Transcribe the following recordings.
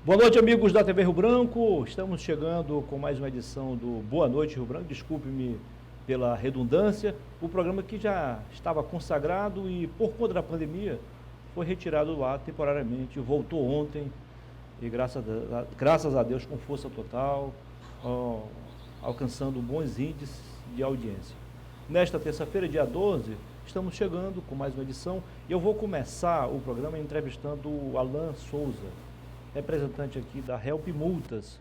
Boa noite, amigos da TV Rio Branco. Estamos chegando com mais uma edição do Boa Noite Rio Branco. Desculpe-me pela redundância. O programa que já estava consagrado e, por conta da pandemia, foi retirado do ar temporariamente. Voltou ontem e, graças a Deus, com força total, alcançando bons índices de audiência. Nesta terça-feira, dia 12, estamos chegando com mais uma edição. E eu vou começar o programa entrevistando o Alan Souza, representante aqui da Help Multas.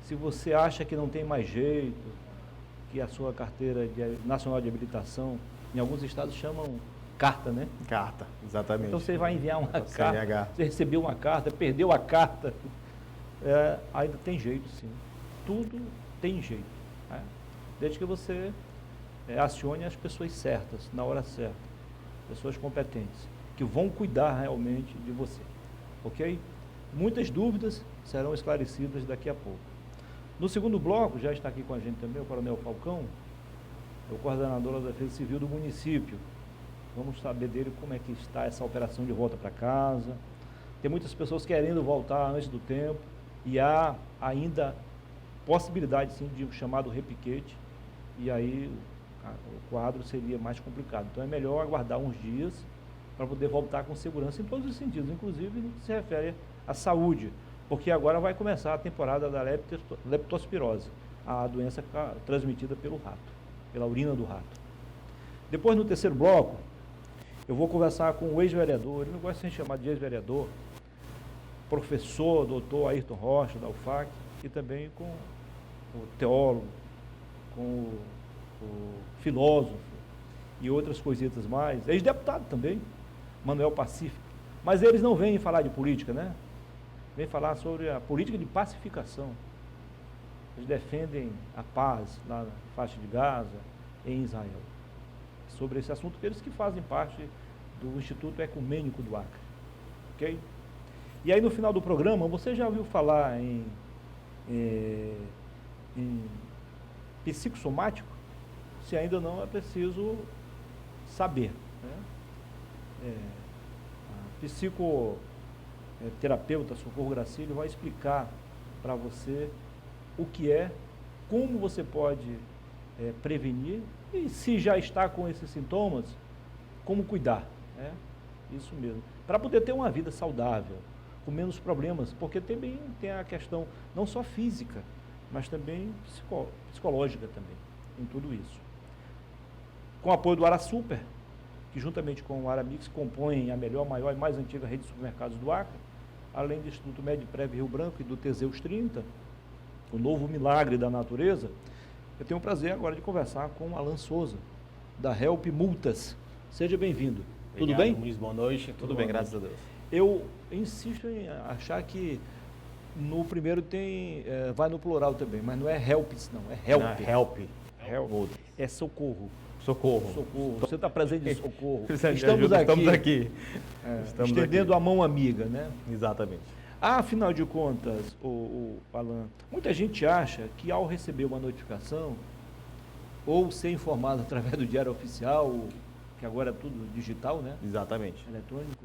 Se você acha que não tem mais jeito, que a sua carteira nacional de habilitação, em alguns estados chamam carta, né? Carta, exatamente. Então você vai enviar uma carta, você recebeu uma carta, perdeu a carta, ainda tem jeito sim. Tudo tem jeito, né? Desde que você acione as pessoas certas, na hora certa, pessoas competentes, que vão cuidar realmente de você, ok? Muitas dúvidas serão esclarecidas daqui a pouco. No segundo bloco, já está aqui com a gente também o Coronel Falcão, o coordenador da Defesa Civil do município. Vamos saber dele como é que está essa operação de volta para casa. Tem muitas pessoas querendo voltar antes do tempo e há ainda possibilidade sim de um chamado repiquete, e aí o quadro seria mais complicado. Então é melhor aguardar uns dias para poder voltar com segurança em todos os sentidos, inclusive no que se refere à saúde, porque agora vai começar a temporada da leptospirose, a doença transmitida pelo rato, pela urina do rato. Depois, no terceiro bloco, eu vou conversar com o ex-vereador, ele não gosta de ser chamado de ex-vereador, professor, doutor Ayrton Rocha, da UFAC, e também com o teólogo, com o filósofo e outras coisitas mais, ex-deputado também, Manuel Pacífico. Mas eles não vêm falar de política, né? Vêm falar sobre a política de pacificação. Eles defendem a paz lá na faixa de Gaza, em Israel. Sobre esse assunto, eles que fazem parte do Instituto Ecumênico do Acre. Ok? E aí no final do programa, você já ouviu falar em psicossomático? Se ainda não, é preciso saber, né? A psicoterapeuta Socorro Gracílio vai explicar para você o que é, como você pode prevenir e, se já está com esses sintomas, como cuidar, né? Isso mesmo, para poder ter uma vida saudável, com menos problemas, porque também tem a questão não só física, mas também psicológica também, em tudo isso. Com o apoio do AraSuper, que juntamente com o Aramix compõem a melhor, maior e mais antiga rede de supermercados do Acre, além do Instituto Medprev Rio Branco e do Teseus 30, o novo milagre da natureza, eu tenho o prazer agora de conversar com o Alan Souza, da Help Multas. Seja bem-vindo. Tudo bem? Luiz, boa noite. Tudo bem, graças a Deus. Eu insisto em achar que no primeiro vai no plural também, mas não é helps, não, é help. Não, é help. É socorro. Socorro. Você está presente em socorro. Estamos aqui. Estendendo a mão amiga, né? Exatamente. Afinal de contas, o Alan, muita gente acha que ao receber uma notificação ou ser informado através do Diário Oficial, que agora é tudo digital, né? Exatamente. Eletrônico,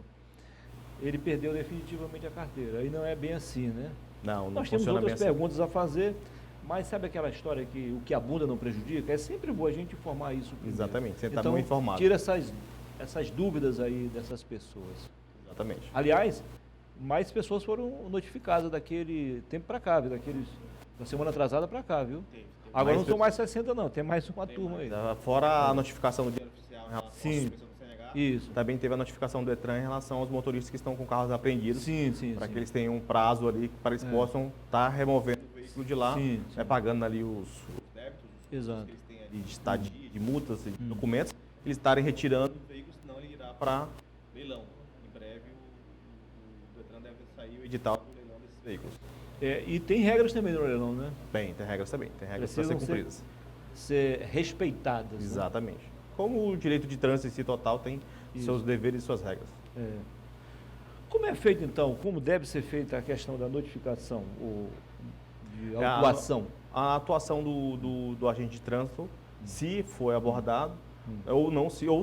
ele perdeu definitivamente a carteira. E não é bem assim, né? Não Nós temos outras perguntas a fazer. Mas sabe aquela história que o que abunda não prejudica? É sempre bom a gente informar isso primeiro. Exatamente, você está então, muito informado. Tira essas dúvidas aí dessas pessoas. Exatamente. Aliás, mais pessoas foram notificadas daquele tempo para cá, viu? Da semana atrasada para cá, viu? Agora não são mais 60 não, tem mais uma turma aí. Fora a notificação do Diário Oficial em relação à suspensão do CNH, isso. Também teve a notificação do ETRAN em relação aos motoristas que estão com carros apreendidos. Sim. Para que eles tenham um prazo ali para eles possam estar removendo o veículo de lá, pagando ali os débitos, que eles têm ali de estadia, de multas, de documentos, eles estarem retirando o veículo, senão ele irá para leilão. Em breve o ETRAN deve sair o edital do leilão desses veículos. E tem regras também no leilão, né? Tem regras também, tem regras para ser cumpridas. Ser respeitadas. Exatamente. Né? Como o direito de trânsito em si total tem seus deveres e suas regras. Como é feito então, como deve ser feita a questão da notificação, de autuação? A atuação do agente de trânsito, se foi abordado, ou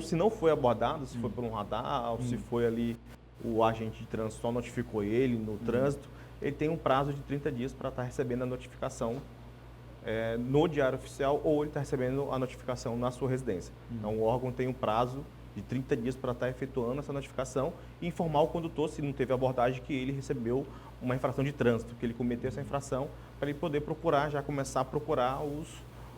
se não foi abordado, se foi por um radar, ou se foi ali o agente de trânsito só notificou ele no trânsito, ele tem um prazo de 30 dias para estar recebendo a notificação no Diário Oficial, ou ele está recebendo a notificação na sua residência. Então, o órgão tem um prazo de 30 dias para estar efetuando essa notificação e informar o condutor, se não teve abordagem, que ele recebeu uma infração de trânsito, que ele cometeu essa infração, para ele poder procurar, já começar a procurar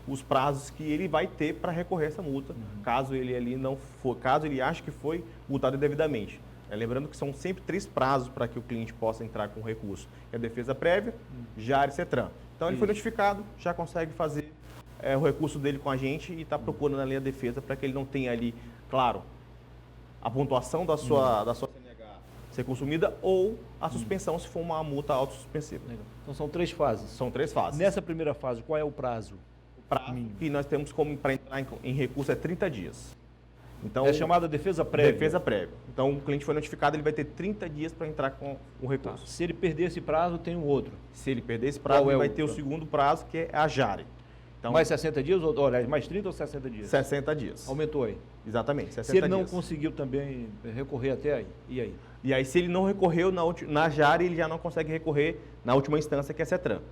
os prazos que ele vai ter para recorrer essa multa, caso ele ali não for, caso ele ache que foi multado indevidamente. Lembrando que são sempre 3 prazos para que o cliente possa entrar com recurso. É a defesa prévia, JAR e CETRAN. Então, ele foi notificado, já consegue fazer o recurso dele com a gente e está procurando ali a defesa para que ele não tenha ali, claro, a pontuação da sua CNH ser consumida ou a suspensão, se for uma multa autossuspensiva. Então, são 3 fases. São 3 fases. Nessa primeira fase, qual é o prazo? O prazo que nós temos como para entrar em recurso é 30 dias. Então, é chamada defesa prévia? Defesa prévia. Então, o cliente foi notificado, ele vai ter 30 dias para entrar com o recurso. Se ele perder esse prazo, tem um outro. Se ele perder esse prazo, ele vai ter o segundo prazo, que é a JAR. Então, mais 60 dias, ou mais 30 ou 60 dias? 60 dias. Aumentou aí? Exatamente, 60 dias. Se ele não conseguiu também recorrer até aí, e aí? E aí, se ele não recorreu na JAR, ele já não consegue recorrer na última instância, que é a CETRAN.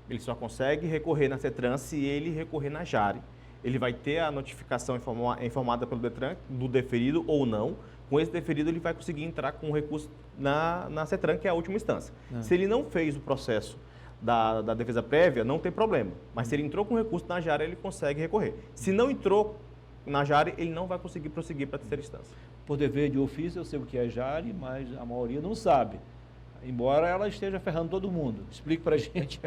Ele só consegue recorrer na CETRAN se ele recorrer na JAR. Ele vai ter a notificação informada pelo DETRAN do deferido ou não. Com esse deferido, ele vai conseguir entrar com o recurso na CETRAN, que é a última instância. Se ele não fez o processo da defesa prévia, não tem problema. Mas se ele entrou com recurso na JAR, ele consegue recorrer. Se não entrou na JAR, ele não vai conseguir prosseguir para a terceira instância. Por dever de ofício, eu sei o que é JAR, mas a maioria não sabe. Embora ela esteja ferrando todo mundo. Explique para a gente.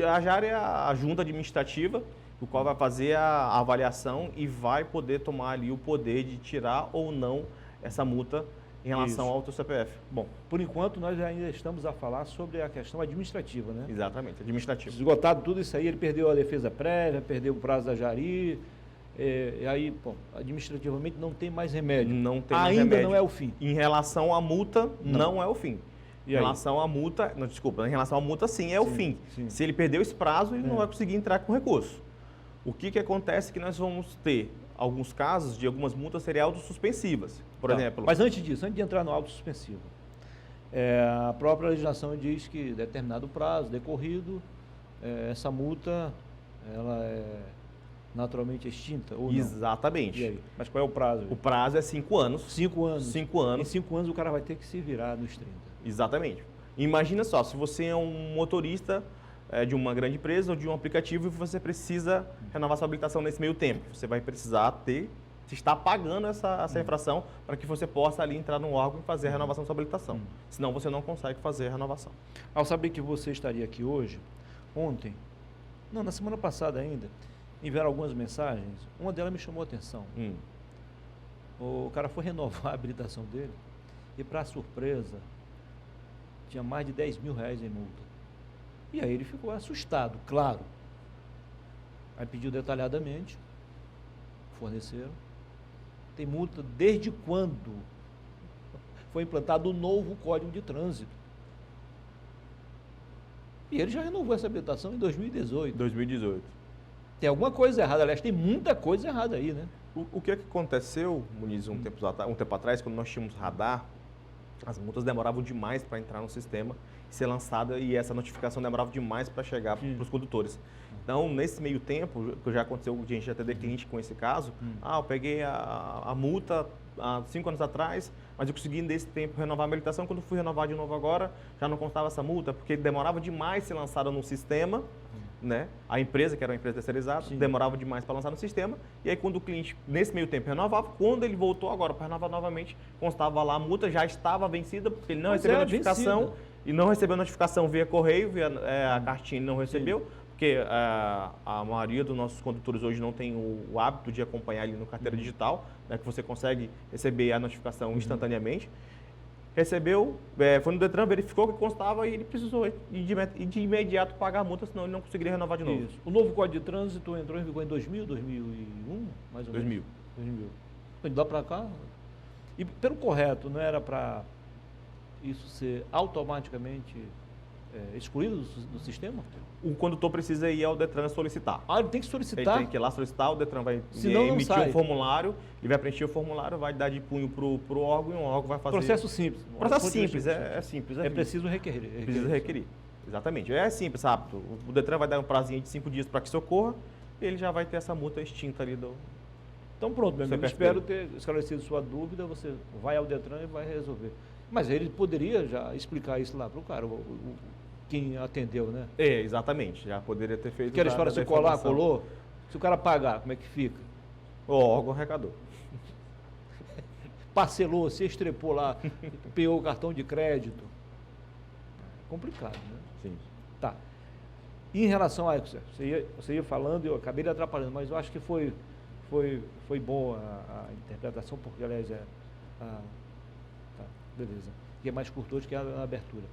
A JAR é a junta administrativa, o qual vai fazer a avaliação e vai poder tomar ali o poder de tirar ou não essa multa em relação ao teu CPF. Bom, por enquanto nós ainda estamos a falar sobre a questão administrativa, né? Exatamente, administrativa. Esgotado tudo isso aí, ele perdeu a defesa prévia, perdeu o prazo da JARI, e aí, bom, administrativamente não tem mais remédio. Não tem mais remédio. Ainda não é o fim. Em relação à multa, não é o fim. Em relação à multa, não, desculpa, em relação à multa sim, é o fim. Sim. Se ele perdeu esse prazo, ele não vai conseguir entrar com recurso. O que acontece é que nós vamos ter alguns casos de algumas multas serem autossuspensivas, por exemplo. Mas antes disso, antes de entrar no autosuspensivo, a própria legislação diz que determinado prazo decorrido, essa multa ela é naturalmente extinta ou não? Exatamente. E aí? Mas qual é o prazo? O prazo é 5 anos. 5 anos. 5 anos. Em 5 anos o cara vai ter que se virar nos 30. Exatamente. Imagina só, se você é um motorista de uma grande empresa ou de um aplicativo e você precisa renovar sua habilitação nesse meio tempo, você vai precisar estar pagando essa infração para que você possa ali entrar no órgão e fazer a renovação da sua habilitação. Senão você não consegue fazer a renovação. Ao saber que você estaria aqui hoje, na semana passada ainda, enviaram algumas mensagens, uma delas me chamou a atenção. O cara foi renovar a habilitação dele e, para surpresa, tinha mais de 10 mil reais em multa. E aí ele ficou assustado, claro. Aí pediu detalhadamente, forneceram. Tem multa desde quando foi implantado o novo Código de Trânsito. E ele já renovou essa habilitação em 2018. 2018. Tem alguma coisa errada, aliás, tem muita coisa errada aí, né? O que aconteceu, Muniz, um tempo atrás, quando nós tínhamos radar, as multas demoravam demais para entrar no sistema e ser lançada, e essa notificação demorava demais para chegar para os condutores. Então, nesse meio tempo, que já aconteceu, a gente já teve cliente com esse caso, eu peguei a multa há 5 anos atrás, mas eu consegui nesse tempo renovar a habilitação. Quando fui renovar de novo agora, já não constava essa multa, porque demorava demais ser lançada no sistema, né? A empresa, que era uma empresa terceirizada, demorava demais para lançar no sistema, e aí quando o cliente, nesse meio tempo, renovava, quando ele voltou agora para renovar novamente, constava lá a multa, já estava vencida, porque ele não recebeu a notificação, vencida. E não recebeu notificação via correio, via a cartinha não recebeu, porque a maioria dos nossos condutores hoje não tem o hábito de acompanhar ali no carteira digital, né, que você consegue receber a notificação instantaneamente. Recebeu, foi no DETRAN, verificou que constava e ele precisou de imediato pagar a multa, senão ele não conseguiria renovar de novo. Isso. O novo Código de Trânsito entrou em vigor em 2000, 2001, mais ou menos? 2000. De lá para cá. E pelo correto, não era para isso ser automaticamente excluído do sistema? O condutor precisa ir ao Detran solicitar. Ele tem que solicitar? Ele tem que ir lá solicitar, o Detran vai emitir um formulário, ele vai preencher o formulário, vai dar de punho para o órgão e o órgão vai fazer... Processo simples. Processo simples, é simples. É preciso requerer. Precisa requerer, exatamente. É simples, rápido. O Detran vai dar um prazinho de 5 dias para que isso ocorra e ele já vai ter essa multa extinta ali do... Então pronto, meu amigo, espero ter esclarecido sua dúvida, você vai ao Detran e vai resolver. Mas ele poderia já explicar isso lá para o cara, quem atendeu, né? Exatamente, já poderia ter feito... Aquela história, se colar, colou, se o cara pagar, como é que fica? O órgão arrecadou. Parcelou, se estrepou lá, pegou o cartão de crédito. Complicado, né? Sim. Tá. E em relação a isso, você ia falando, eu acabei de atrapalhando, mas eu acho que foi boa a interpretação, porque, aliás, tá, beleza. E é mais curto hoje que a abertura.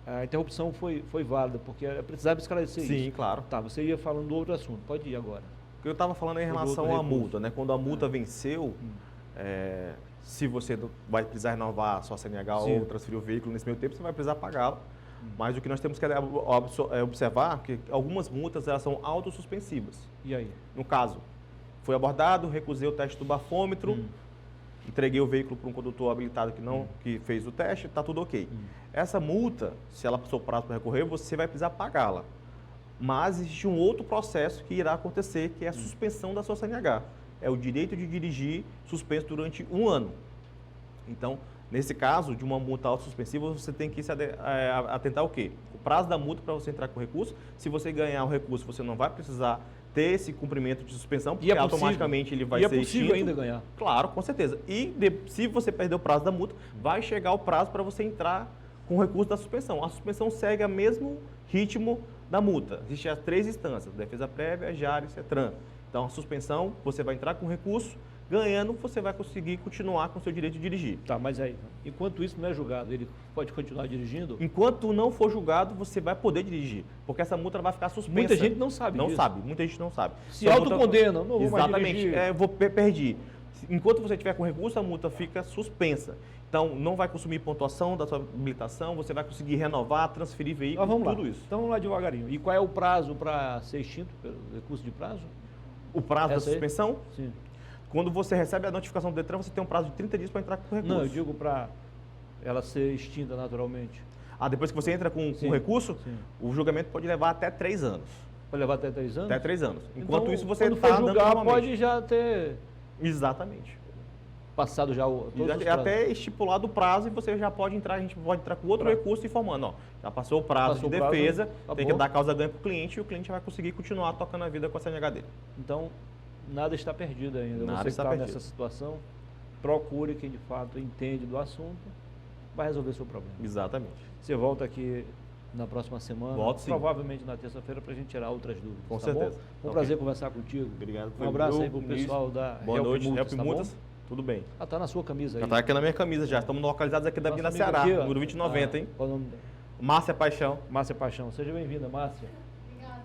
A interrupção foi válida, porque precisava esclarecer isso. Sim, claro. Tá, você ia falando do outro assunto, pode ir agora. O que eu estava falando em relação à multa, né? Quando a multa venceu, se você vai precisar renovar a sua CNH ou transferir o veículo nesse meio tempo, você vai precisar pagá-la. Mas o que nós temos que observar é que algumas multas elas são autossuspensivas. E aí? No caso, foi abordado, recusei o teste do bafômetro, entreguei o veículo para um condutor habilitado que fez o teste, está tudo ok. Essa multa, se ela passou o prazo para recorrer, você vai precisar pagá-la. Mas existe um outro processo que irá acontecer, que é a suspensão da sua CNH. É o direito de dirigir suspenso durante 1 ano. Então, nesse caso, de uma multa autossuspensiva, você tem que se atentar ao quê? O prazo da multa para você entrar com o recurso. Se você ganhar o recurso, você não vai precisar ter esse cumprimento de suspensão, porque automaticamente ele vai ser extinto. E é possível ainda ganhar? Claro, com certeza. E se você perder o prazo da multa, vai chegar o prazo para você entrar com o recurso da suspensão. A suspensão segue o mesmo ritmo da multa. Existem as 3 instâncias, defesa prévia, JAR e CETRAN. Então, a suspensão, você vai entrar com recurso, ganhando, você vai conseguir continuar com o seu direito de dirigir. Tá, mas aí, enquanto isso não é julgado, ele pode continuar dirigindo? Enquanto não for julgado, você vai poder dirigir, porque essa multa vai ficar suspensa. Muita gente não sabe disso. Não sabe, muita gente não sabe. Se autocondena, não vou mais dirigir. Exatamente, perdi. Enquanto você tiver com recurso, a multa fica suspensa. Então, não vai consumir pontuação da sua habilitação, você vai conseguir renovar, transferir veículo, tudo isso. Então, vamos lá devagarinho. E qual é o prazo para ser extinto pelo recurso de prazo? O prazo da suspensão? Sim. Quando você recebe a notificação do Detran, você tem um prazo de 30 dias para entrar com o recurso. Não, eu digo para ela ser extinta naturalmente. Depois que você entra com o recurso, o julgamento pode levar até 3 anos. Pode levar até 3 anos? Até 3 anos. Enquanto então, isso, você está andando normalmente. Pode já ter... Exatamente. Passado já até estipulado o prazo e você já pode entrar, a gente pode entrar com outro recurso informando, já passou o prazo de defesa, tem que dar causa ganha para o cliente e o cliente vai conseguir continuar tocando a vida com a CNH dele. Então, nada está perdido ainda. Nada você está perdido. Nessa situação, procure quem de fato entende do assunto, vai resolver seu problema. Exatamente. Você volta aqui na próxima semana, volto, sim. Provavelmente na terça-feira, para a gente tirar outras dúvidas. Com certeza. Bom? Foi um prazer conversar contigo. Obrigado. Um abraço aí para o pessoal da Boa noite, Help Multas. Tudo bem. Tá na sua camisa aí. Já tá aqui na minha camisa já. Estamos localizados aqui da Avenida Ceará, aqui, número 2090, hein? Qual o nome? Márcia Paixão. Márcia Paixão. Seja bem-vinda, Márcia. Obrigada,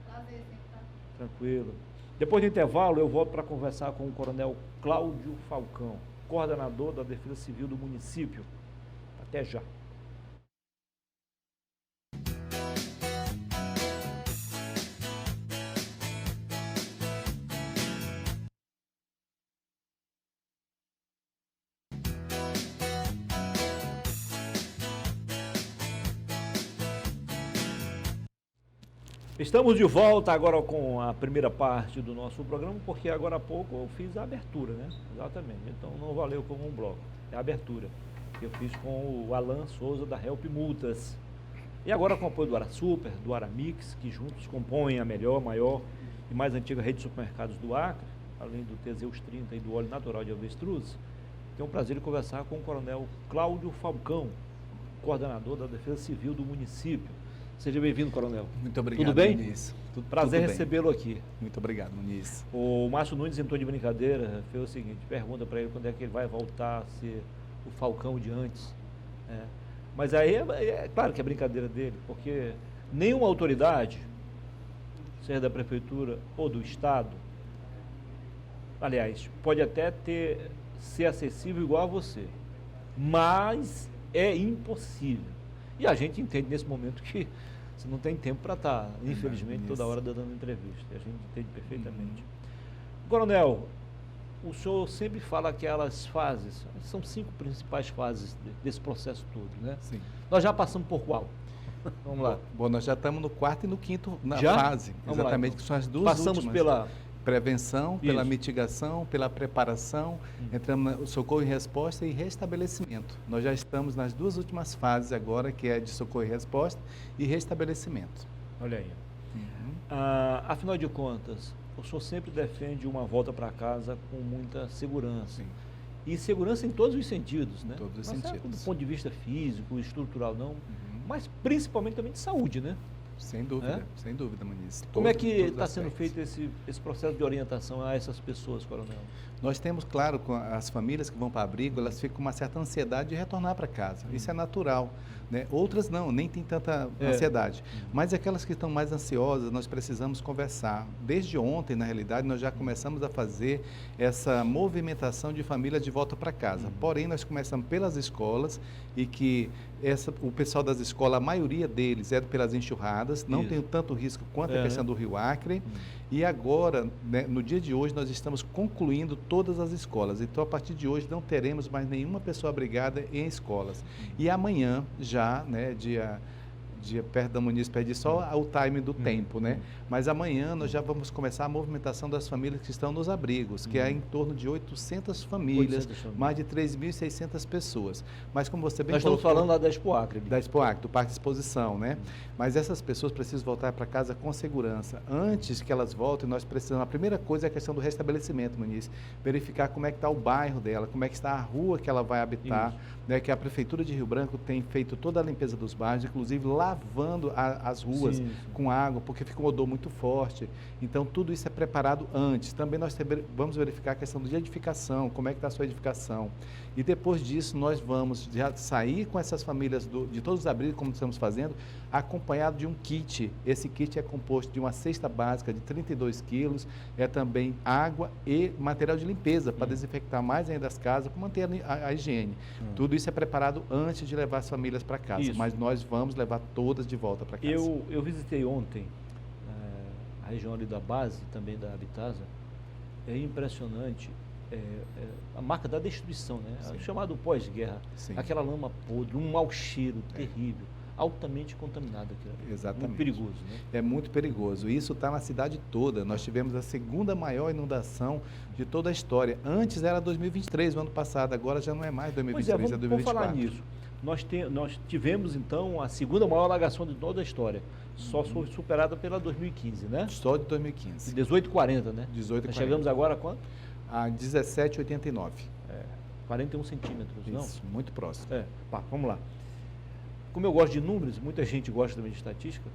prazer sempre estar. Tranquilo. Depois do intervalo, eu volto para conversar com o Coronel Cláudio Falcão, coordenador da Defesa Civil do município. Até já. Estamos de volta agora com a primeira parte do nosso programa, porque agora há pouco eu fiz a abertura, né? Exatamente. Então não valeu como um bloco, é a abertura. Que eu fiz com o Alan Souza da Help Multas. E agora com o apoio do AraSuper, do Aramix, que juntos compõem a melhor, maior e mais antiga rede de supermercados do Acre, além do Teseus 30 e do óleo natural de avestruz. Tenho o prazer de conversar com o Coronel Cláudio Falcão, coordenador da Defesa Civil do município. Seja bem-vindo, Coronel. Muito obrigado, tudo bem? Muniz. Prazer recebê-lo aqui. Muito obrigado, Muniz. O Márcio Nunes, em tom de brincadeira, fez o seguinte, pergunta para ele quando é que ele vai voltar a ser o Falcão de antes. Mas aí é claro que é brincadeira dele, porque nenhuma autoridade, seja da prefeitura ou do estado, aliás, pode até ser acessível igual a você, mas é impossível. E a gente entende nesse momento que você não tem tempo para estar, infelizmente, toda hora dando entrevista. A gente entende perfeitamente. Coronel, o senhor sempre fala aquelas fases, são 5 principais fases desse processo todo, né? Sim. Nós já passamos por qual? Vamos lá. Bom, nós já estamos no 4º e no 5º já? fase. Vamos exatamente, lá, então. que são as duas Passamos últimas. pela prevenção, pela Isso. mitigação, pela preparação, entramos no socorro e resposta e restabelecimento. Nós já estamos nas 2 últimas fases agora, que é de socorro e resposta e restabelecimento. Olha aí. Afinal de contas, o senhor sempre defende uma volta para casa com muita segurança. Sim. E segurança em todos os sentidos, né? Todos os Não sentidos. do ponto de vista físico, estrutural, não, mas principalmente também de saúde, né? Sem dúvida, Muniz. Como é que está sendo feito esse processo de orientação a essas pessoas, Coronel? Nós temos, claro, com as famílias que vão para abrigo, elas ficam com uma certa ansiedade de retornar para casa. Isso é natural, né? Outras não, nem tem tanta ansiedade. Mas aquelas que estão mais ansiosas, nós precisamos conversar. Desde ontem, na realidade, nós já começamos a fazer essa movimentação de família de volta para casa. Porém, nós começamos pelas escolas e que o pessoal das escolas, a maioria deles é pelas enxurradas, não tem tanto risco quanto a questão do Rio Acre. E agora, né, no dia de hoje, nós estamos concluindo todas as escolas. Então, a partir de hoje, não teremos mais nenhuma pessoa abrigada em escolas. E amanhã, já, né, dia perto da Muniz, perde só o time do tempo, né? Mas amanhã nós já vamos começar a movimentação das famílias que estão nos abrigos, que é em torno de 800 famílias, mais de 3.600 pessoas. Mas como você bem Nós estamos falando lá da Expo Acre. Da Expo Acre, do Parque de Exposição, né? Mas essas pessoas precisam voltar para casa com segurança. Antes que elas voltem, nós precisamos, a primeira coisa é a questão do restabelecimento, Muniz. Verificar como é que está o bairro dela, como é que está a rua que ela vai habitar, né? Que a Prefeitura de Rio Branco tem feito toda a limpeza dos bairros, inclusive lavando as ruas com água, porque fica um odor muito forte. Então, tudo isso é preparado antes. Também nós vamos verificar a questão de edificação, como é que está a sua edificação. E depois disso, nós vamos já sair com essas famílias de todos os abrigos, como estamos fazendo, acompanhado de um kit. Esse kit é composto de uma cesta básica de 32 quilos, é também água e material de limpeza, para desinfectar mais ainda as casas, para manter a higiene. Tudo isso é preparado antes de levar as famílias para casa, mas nós vamos levar todas de volta para casa. Eu visitei ontem a região ali da base, também da Habitasa. É impressionante a marca da destruição, né? Chamado pós-guerra. Aquela lama podre, um mau cheiro terrível, altamente contaminado aquilo. Exatamente. Muito perigoso, né? É muito perigoso. Isso está na cidade toda. Nós tivemos a 2ª maior inundação de toda a história. Antes era 2023, o ano passado. Agora já não é mais 2023, é 2024. Vamos falar nisso. Nós tivemos, então, a 2ª maior alagação de toda a história. Só foi superada pela 2015, né? Só de 2015. 18,40, né? 18,40. Nós chegamos agora a quanto? A 17,89. 41 centímetros, não? Isso, muito próximo. Vamos lá. Como eu gosto de números, muita gente gosta também de estatística,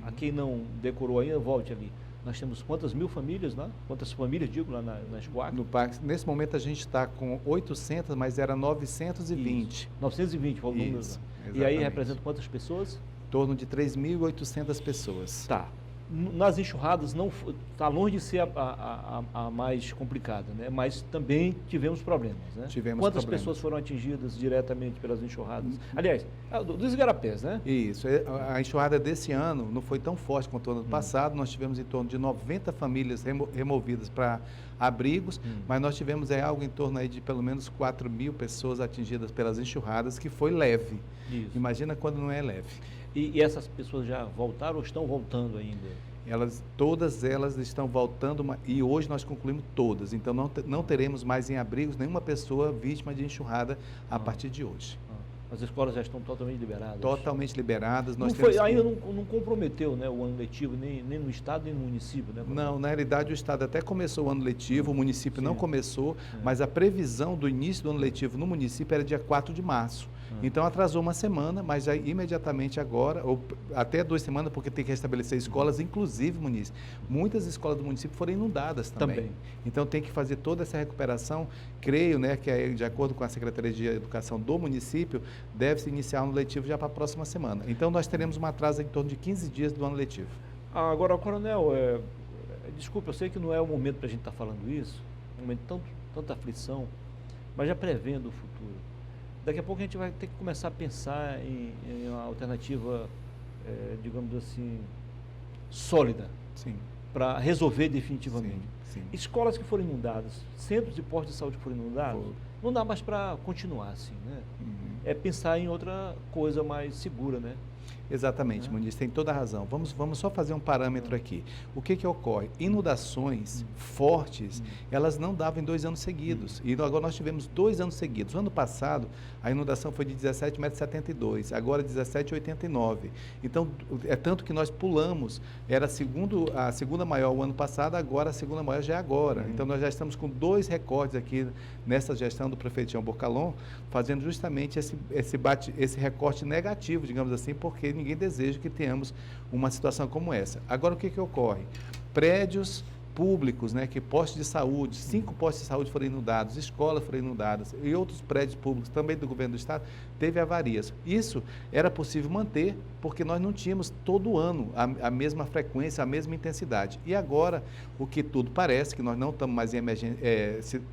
a quem não decorou ainda, volte ali. Nós temos quantas mil famílias lá? Quantas famílias, digo, lá na Expo Acre? No parque, nesse momento a gente está com 800, mas era 920. Isso. 920, foi o número. E aí representa quantas pessoas? Em torno de 3.800 pessoas. Tá. Nas enxurradas não está longe de ser a mais complicada, né? Mas também tivemos problemas, né? Quantas pessoas foram atingidas diretamente pelas enxurradas? Aliás, dos igarapés, né? Isso. A enxurrada desse ano não foi tão forte quanto o ano passado. Nós tivemos em torno de 90 famílias removidas para abrigos, mas nós tivemos algo em torno aí de pelo menos 4.000 pessoas atingidas pelas enxurradas, que foi leve. Isso. Imagina quando não é leve. E essas pessoas já voltaram ou estão voltando ainda? Todas elas estão voltando e hoje nós concluímos todas. Então não teremos mais em abrigos nenhuma pessoa vítima de enxurrada a partir de hoje. As escolas já estão totalmente liberadas? Totalmente liberadas. Ainda não comprometeu, né, o ano letivo, nem no estado, nem no município, né? Não, na realidade o estado até começou o ano letivo, o município não começou, mas a previsão do início do ano letivo no município era dia 4 de março. Então atrasou uma semana, mas já imediatamente agora, ou até 2 semanas, porque tem que restabelecer escolas, inclusive, Muniz, muitas escolas do município foram inundadas também. Então tem que fazer toda essa recuperação. Creio, né, que de acordo com a Secretaria de Educação do município, deve-se iniciar o ano letivo já para a próxima semana. Então nós teremos uma atraso em torno de 15 dias do ano letivo. Agora, Coronel, desculpa, eu sei que não é o momento para a gente estar falando isso, um momento de tanta aflição, mas já prevendo o futuro. Daqui a pouco a gente vai ter que começar a pensar em uma alternativa, digamos assim, sólida, para resolver definitivamente. Sim. Escolas que forem inundadas, centros de postos de saúde que forem inundados, não dá mais para continuar assim, né? É pensar em outra coisa mais segura, né? Exatamente, Muniz, tem toda a razão. Vamos só fazer um parâmetro aqui. O que ocorre? Inundações fortes, elas não davam em 2 anos seguidos. E agora nós tivemos 2 anos seguidos. No ano passado, a inundação foi de 17,72 m, agora 17,89 m. Então, é tanto que nós pulamos. Era a segunda maior o ano passado, agora a segunda maior já é agora. Então, nós já estamos com 2 recordes aqui nessa gestão do prefeito Jean Bocalon, fazendo justamente esse recorte negativo, digamos assim, porque ninguém deseja que tenhamos uma situação como essa. Agora, o que ocorre? Prédios públicos, né, que postos de saúde, 5 postos de saúde foram inundados, escolas foram inundadas e outros prédios públicos também do governo do estado teve avarias. Isso era possível manter porque nós não tínhamos todo ano a mesma frequência, a mesma intensidade. E agora, o que tudo parece, que nós não estamos mais em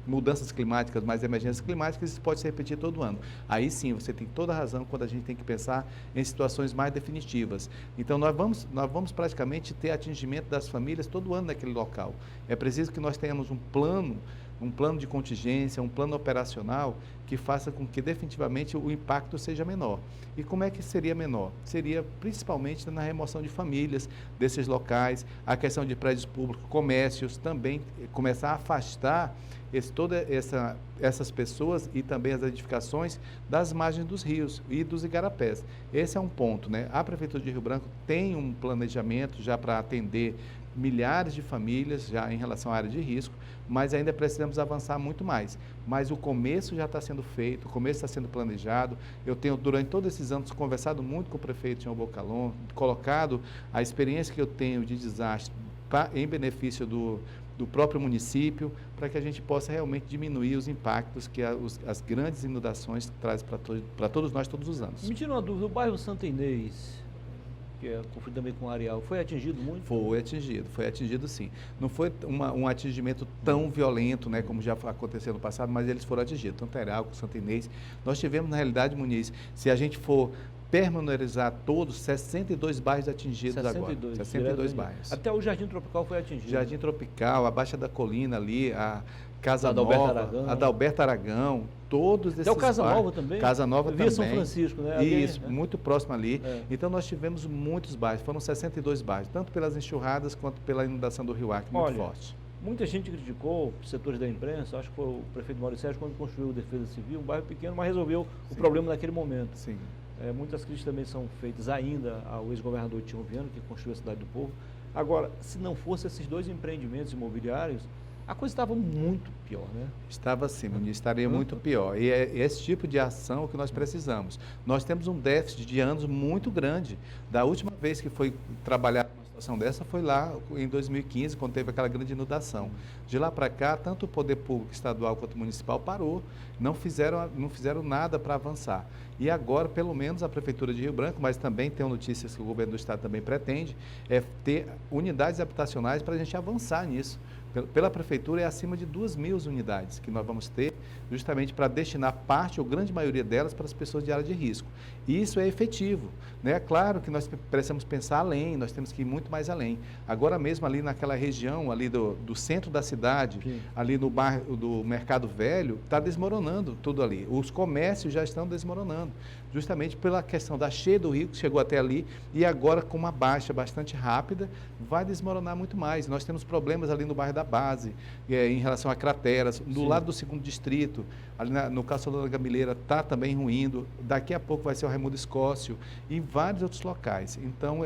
mudanças climáticas, mas emergências climáticas, isso pode se repetir todo ano. Aí sim, você tem toda a razão quando a gente tem que pensar em situações mais definitivas. Então, nós vamos praticamente ter atingimento das famílias todo ano naquele local. É preciso que nós tenhamos um plano de contingência, um plano operacional que faça com que definitivamente o impacto seja menor. E como é que seria menor? Seria principalmente na remoção de famílias desses locais, a questão de prédios públicos, comércios, também começar a afastar essas pessoas e também as edificações das margens dos rios e dos igarapés. Esse é um ponto, né? A Prefeitura de Rio Branco tem um planejamento já para atender milhares de famílias já em relação à área de risco, mas ainda precisamos avançar muito mais. Mas o começo já está sendo feito, o começo está sendo planejado. Eu tenho, durante todos esses anos, conversado muito com o prefeito Jean Bocalon, colocado a experiência que eu tenho de desastre em benefício do próprio município, para que a gente possa realmente diminuir os impactos que as grandes inundações trazem para todos nós todos os anos. Me tira uma dúvida, o bairro Santa Inês, que é confundido também com o Areal, foi atingido muito? Foi atingido sim. Não foi um atingimento tão violento, né, como já aconteceu no passado, mas eles foram atingidos, tanto Areal como Santa Inês. Nós tivemos, na realidade, Muniz, se a gente for pormenorizar todos, 62 bairros atingidos 62, agora. 62 bairros. Até o Jardim Tropical foi atingido. Jardim Tropical, a Baixa da Colina ali, a Casa Nova, a Adalberto Aragão, todos esses bairros. Até o Casa Nova também. Casa Nova também. São Francisco, né? Isso, muito próximo ali. Então, nós tivemos muitos bairros, foram 62 bairros, tanto pelas enxurradas quanto pela inundação do Rio Acre, muito forte. Muita gente criticou, setores da imprensa, acho que foi o prefeito Maurício Sérgio, quando construiu a Defesa Civil, um bairro pequeno, mas resolveu o problema naquele momento. Sim. Muitas críticas também são feitas ainda ao ex-governador Tião Viano, que construiu a Cidade do Povo. Agora, se não fosse esses 2 empreendimentos imobiliários, a coisa estava muito pior, né? Estava sim, estaria muito pior. E é esse tipo de ação que nós precisamos. Nós temos um déficit de anos muito grande. Da última vez que foi trabalhar uma situação dessa foi lá em 2015, quando teve aquela grande inundação. De lá para cá, tanto o poder público estadual quanto municipal parou, não fizeram nada para avançar. E agora, pelo menos, a Prefeitura de Rio Branco, mas também tem notícias que o governo do estado também pretende, é ter unidades habitacionais para a gente avançar nisso. Pela Prefeitura, é acima de 2.000 unidades que nós vamos ter, justamente para destinar parte, ou grande maioria delas, para as pessoas de área de risco. E isso é efetivo, né? Claro que nós precisamos pensar além, nós temos que ir muito mais além. Agora mesmo, ali naquela região, ali do centro da cidade, sim, ali no bairro do Mercado Velho, está desmoronando tudo ali. Os comércios já estão desmoronando, justamente pela questão da cheia do rio, que chegou até ali, e agora com uma baixa bastante rápida, vai desmoronar muito mais. Nós temos problemas ali no bairro da Base, em relação a crateras, do lado do 2º distrito, ali no Caçador da Gamileira, está também ruindo, daqui a pouco vai ser o Raimundo Escócio, e em vários outros locais. Então,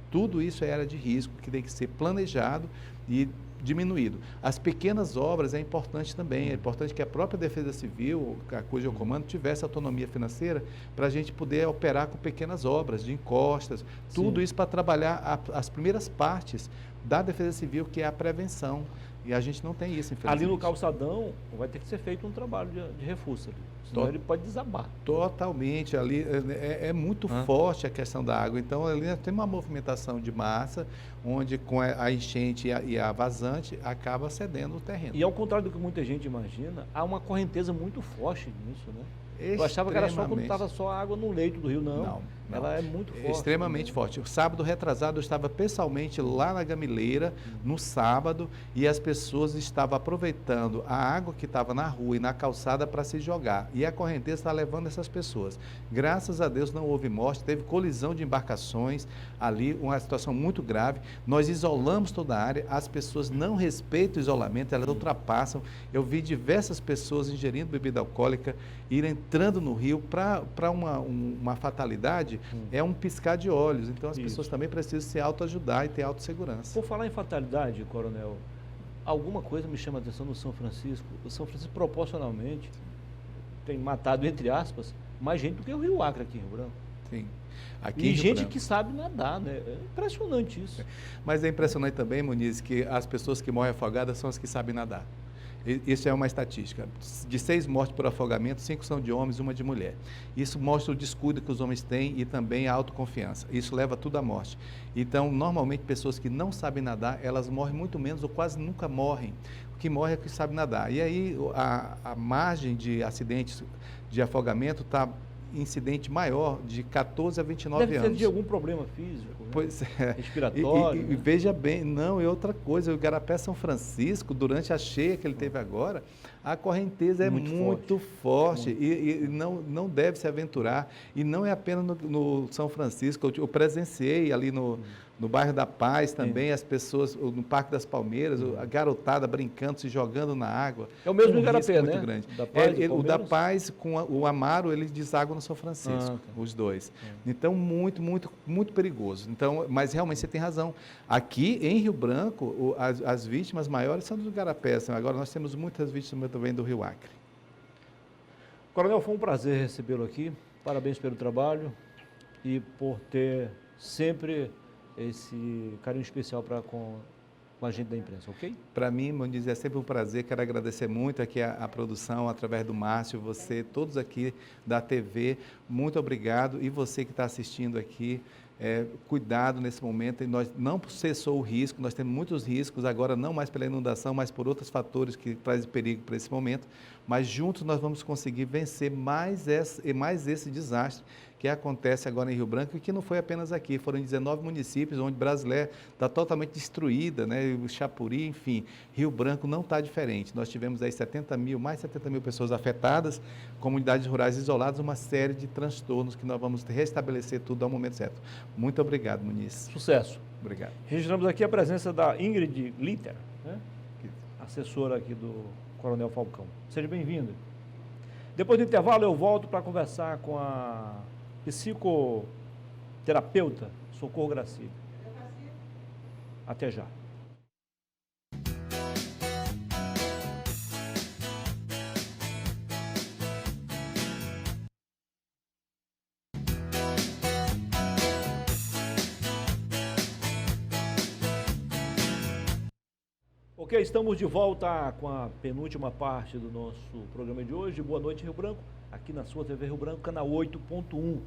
tudo isso é área de risco, que tem que ser planejado e diminuído. As pequenas obras é importante também, é importante que a própria Defesa Civil, a cujo eu comando, tivesse autonomia financeira para a gente poder operar com pequenas obras, de encostas, tudo isso para trabalhar as primeiras partes da Defesa Civil, que é a prevenção. E a gente não tem isso, infelizmente. Ali no calçadão vai ter que ser feito um trabalho de reforço ali, senão ele pode desabar. Totalmente, ali é muito forte a questão da água, então ali tem uma movimentação de massa, onde com a enchente e a vazante acaba cedendo o terreno. E ao contrário do que muita gente imagina, há uma correnteza muito forte nisso, né? Eu achava que era só quando estava só a água no leito do rio, não. Ela é muito forte. Extremamente forte. O sábado retrasado eu estava pessoalmente lá na Gamileira, no sábado, e as pessoas estavam aproveitando a água que estava na rua e na calçada para se jogar. E a correnteza está levando essas pessoas. Graças a Deus não houve morte, teve colisão de embarcações ali, uma situação muito grave. Nós isolamos toda a área, as pessoas não respeitam o isolamento, elas ultrapassam. Eu vi diversas pessoas ingerindo bebida alcoólica, ir entrando no rio para uma fatalidade. É um piscar de olhos, então as pessoas também precisam se autoajudar e ter autossegurança. Por falar em fatalidade, coronel, alguma coisa me chama a atenção no São Francisco. O São Francisco proporcionalmente tem matado, entre aspas, mais gente do que o Rio Acre aqui em Rio Branco. Sim. Aqui e gente que sabe nadar, né? É impressionante isso. Mas é impressionante também, Muniz, que as pessoas que morrem afogadas são as que sabem nadar. Isso é uma estatística. De 6 mortes por afogamento, 5 são de homens e 1 de mulher. Isso mostra o descuido que os homens têm e também a autoconfiança. Isso leva tudo à morte. Então, normalmente, pessoas que não sabem nadar, elas morrem muito menos ou quase nunca morrem. O que morre é que sabe nadar. E aí, a margem de acidentes de afogamento está incidente maior de 14 a 29 anos. Deve ser de algum problema físico, né? Pois é. Respiratório. E veja bem, não, e outra coisa, o Igarapé São Francisco, durante a cheia que ele teve agora, a correnteza é muito forte e não deve se aventurar. E não é apenas no São Francisco, eu presenciei ali no bairro da Paz também, as pessoas, no Parque das Palmeiras, a garotada brincando, se jogando na água. É o mesmo Igarapé, muito né? grande. Da Paz, o da Paz com o Amaro, ele deságua no São Francisco, os dois. Então, muito, muito, muito perigoso. Então, mas realmente você tem razão. Aqui em Rio Branco, as vítimas maiores são dos Igarapés. Agora nós temos muitas vítimas também do Rio Acre. Coronel, foi um prazer recebê-lo aqui. Parabéns pelo trabalho e por ter sempre esse carinho especial com a gente da imprensa, ok? Para mim, Muniz, é sempre um prazer. Quero agradecer muito aqui a produção, através do Márcio, você, todos aqui da TV, muito obrigado. E você que está assistindo aqui, cuidado nesse momento. E nós não cessou o risco, nós temos muitos riscos, agora não mais pela inundação, mas por outros fatores que trazem perigo para esse momento. Mas juntos nós vamos conseguir vencer mais esse desastre que acontece agora em Rio Branco e que não foi apenas aqui, foram 19 municípios onde Brasileira está totalmente destruída, né? O Chapuri, enfim, Rio Branco não está diferente. Nós tivemos aí mais de 70 mil pessoas afetadas, comunidades rurais isoladas, uma série de transtornos que nós vamos restabelecer tudo ao momento certo. Muito obrigado, Muniz. Sucesso. Obrigado. Registramos aqui a presença da Ingrid Litter, né? Assessora aqui do Coronel Falcão. Seja bem-vindo. Depois do intervalo eu volto para conversar com a psicoterapeuta Socorro Gracílio. Até já. Ok, estamos de volta com a penúltima parte do nosso programa de hoje. Boa noite, Rio Branco, aqui na sua TV Rio Branco, canal 8.1.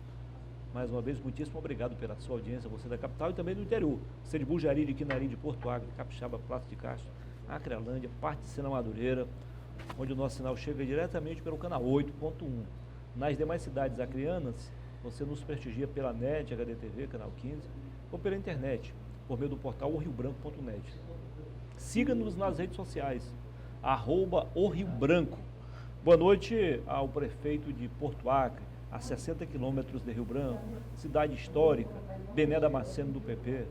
Mais uma vez, muitíssimo obrigado pela sua audiência, você da capital e também do interior. Você de Bujari, de Quinarim, de Porto Alegre, Capixaba, Praça de Castro, Acrealândia, parte de Sena Madureira, onde o nosso sinal chega diretamente pelo canal 8.1. Nas demais cidades acreanas, você nos prestigia pela NET, HDTV, canal 15, ou pela internet, por meio do portal oriobranco.net. Siga-nos nas redes sociais, @oriobranco. Boa noite ao prefeito de Porto Acre, a 60 quilômetros de Rio Branco, cidade histórica, Bené Damasceno do PP.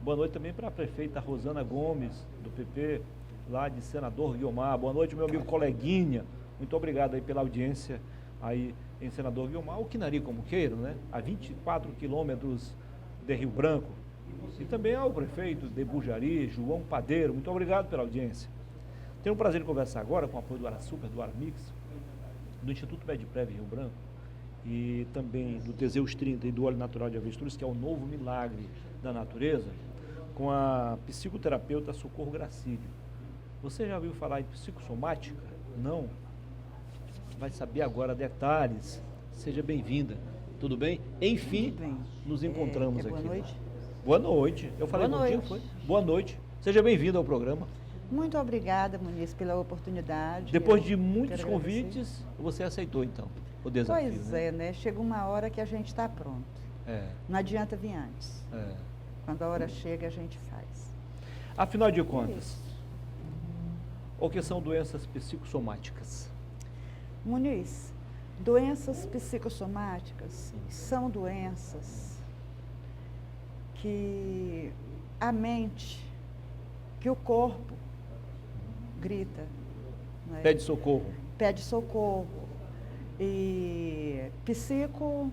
Boa noite também para a prefeita Rosana Gomes, do PP, lá de Senador Guiomar. Boa noite, meu amigo coleguinha. Muito obrigado aí pela audiência aí em Senador Guiomar, ou Quinarim como queira, né? A 24 quilômetros de Rio Branco. E também ao prefeito de Bujari, João Padeiro. Muito obrigado pela audiência. Tenho o prazer de conversar agora com o apoio do Arasuper, do Aramix, do Instituto Medprev Rio Branco e também do Teseus 30 e do óleo natural de avestruz, que é o novo milagre da natureza, com a psicoterapeuta Socorro Gracílio. Você já ouviu falar em psicossomática? Não? Vai saber agora detalhes. Seja bem-vinda. Tudo bem? Enfim, bem. Nos encontramos aqui. Boa noite. Boa noite. Eu falei bom dia, foi? Boa noite. Seja bem-vindo ao programa. Muito obrigada, Muniz, pela oportunidade. Depois de muitos convites, você aceitou, então, o desafio. Pois é, né? Chega uma hora que a gente está pronto. Não adianta vir antes. Quando a hora chega, a gente faz. Afinal de contas, o que são doenças psicossomáticas? Muniz, doenças psicossomáticas são doenças que a mente, que o corpo grita. Né? Pede socorro. Pede socorro. E psico,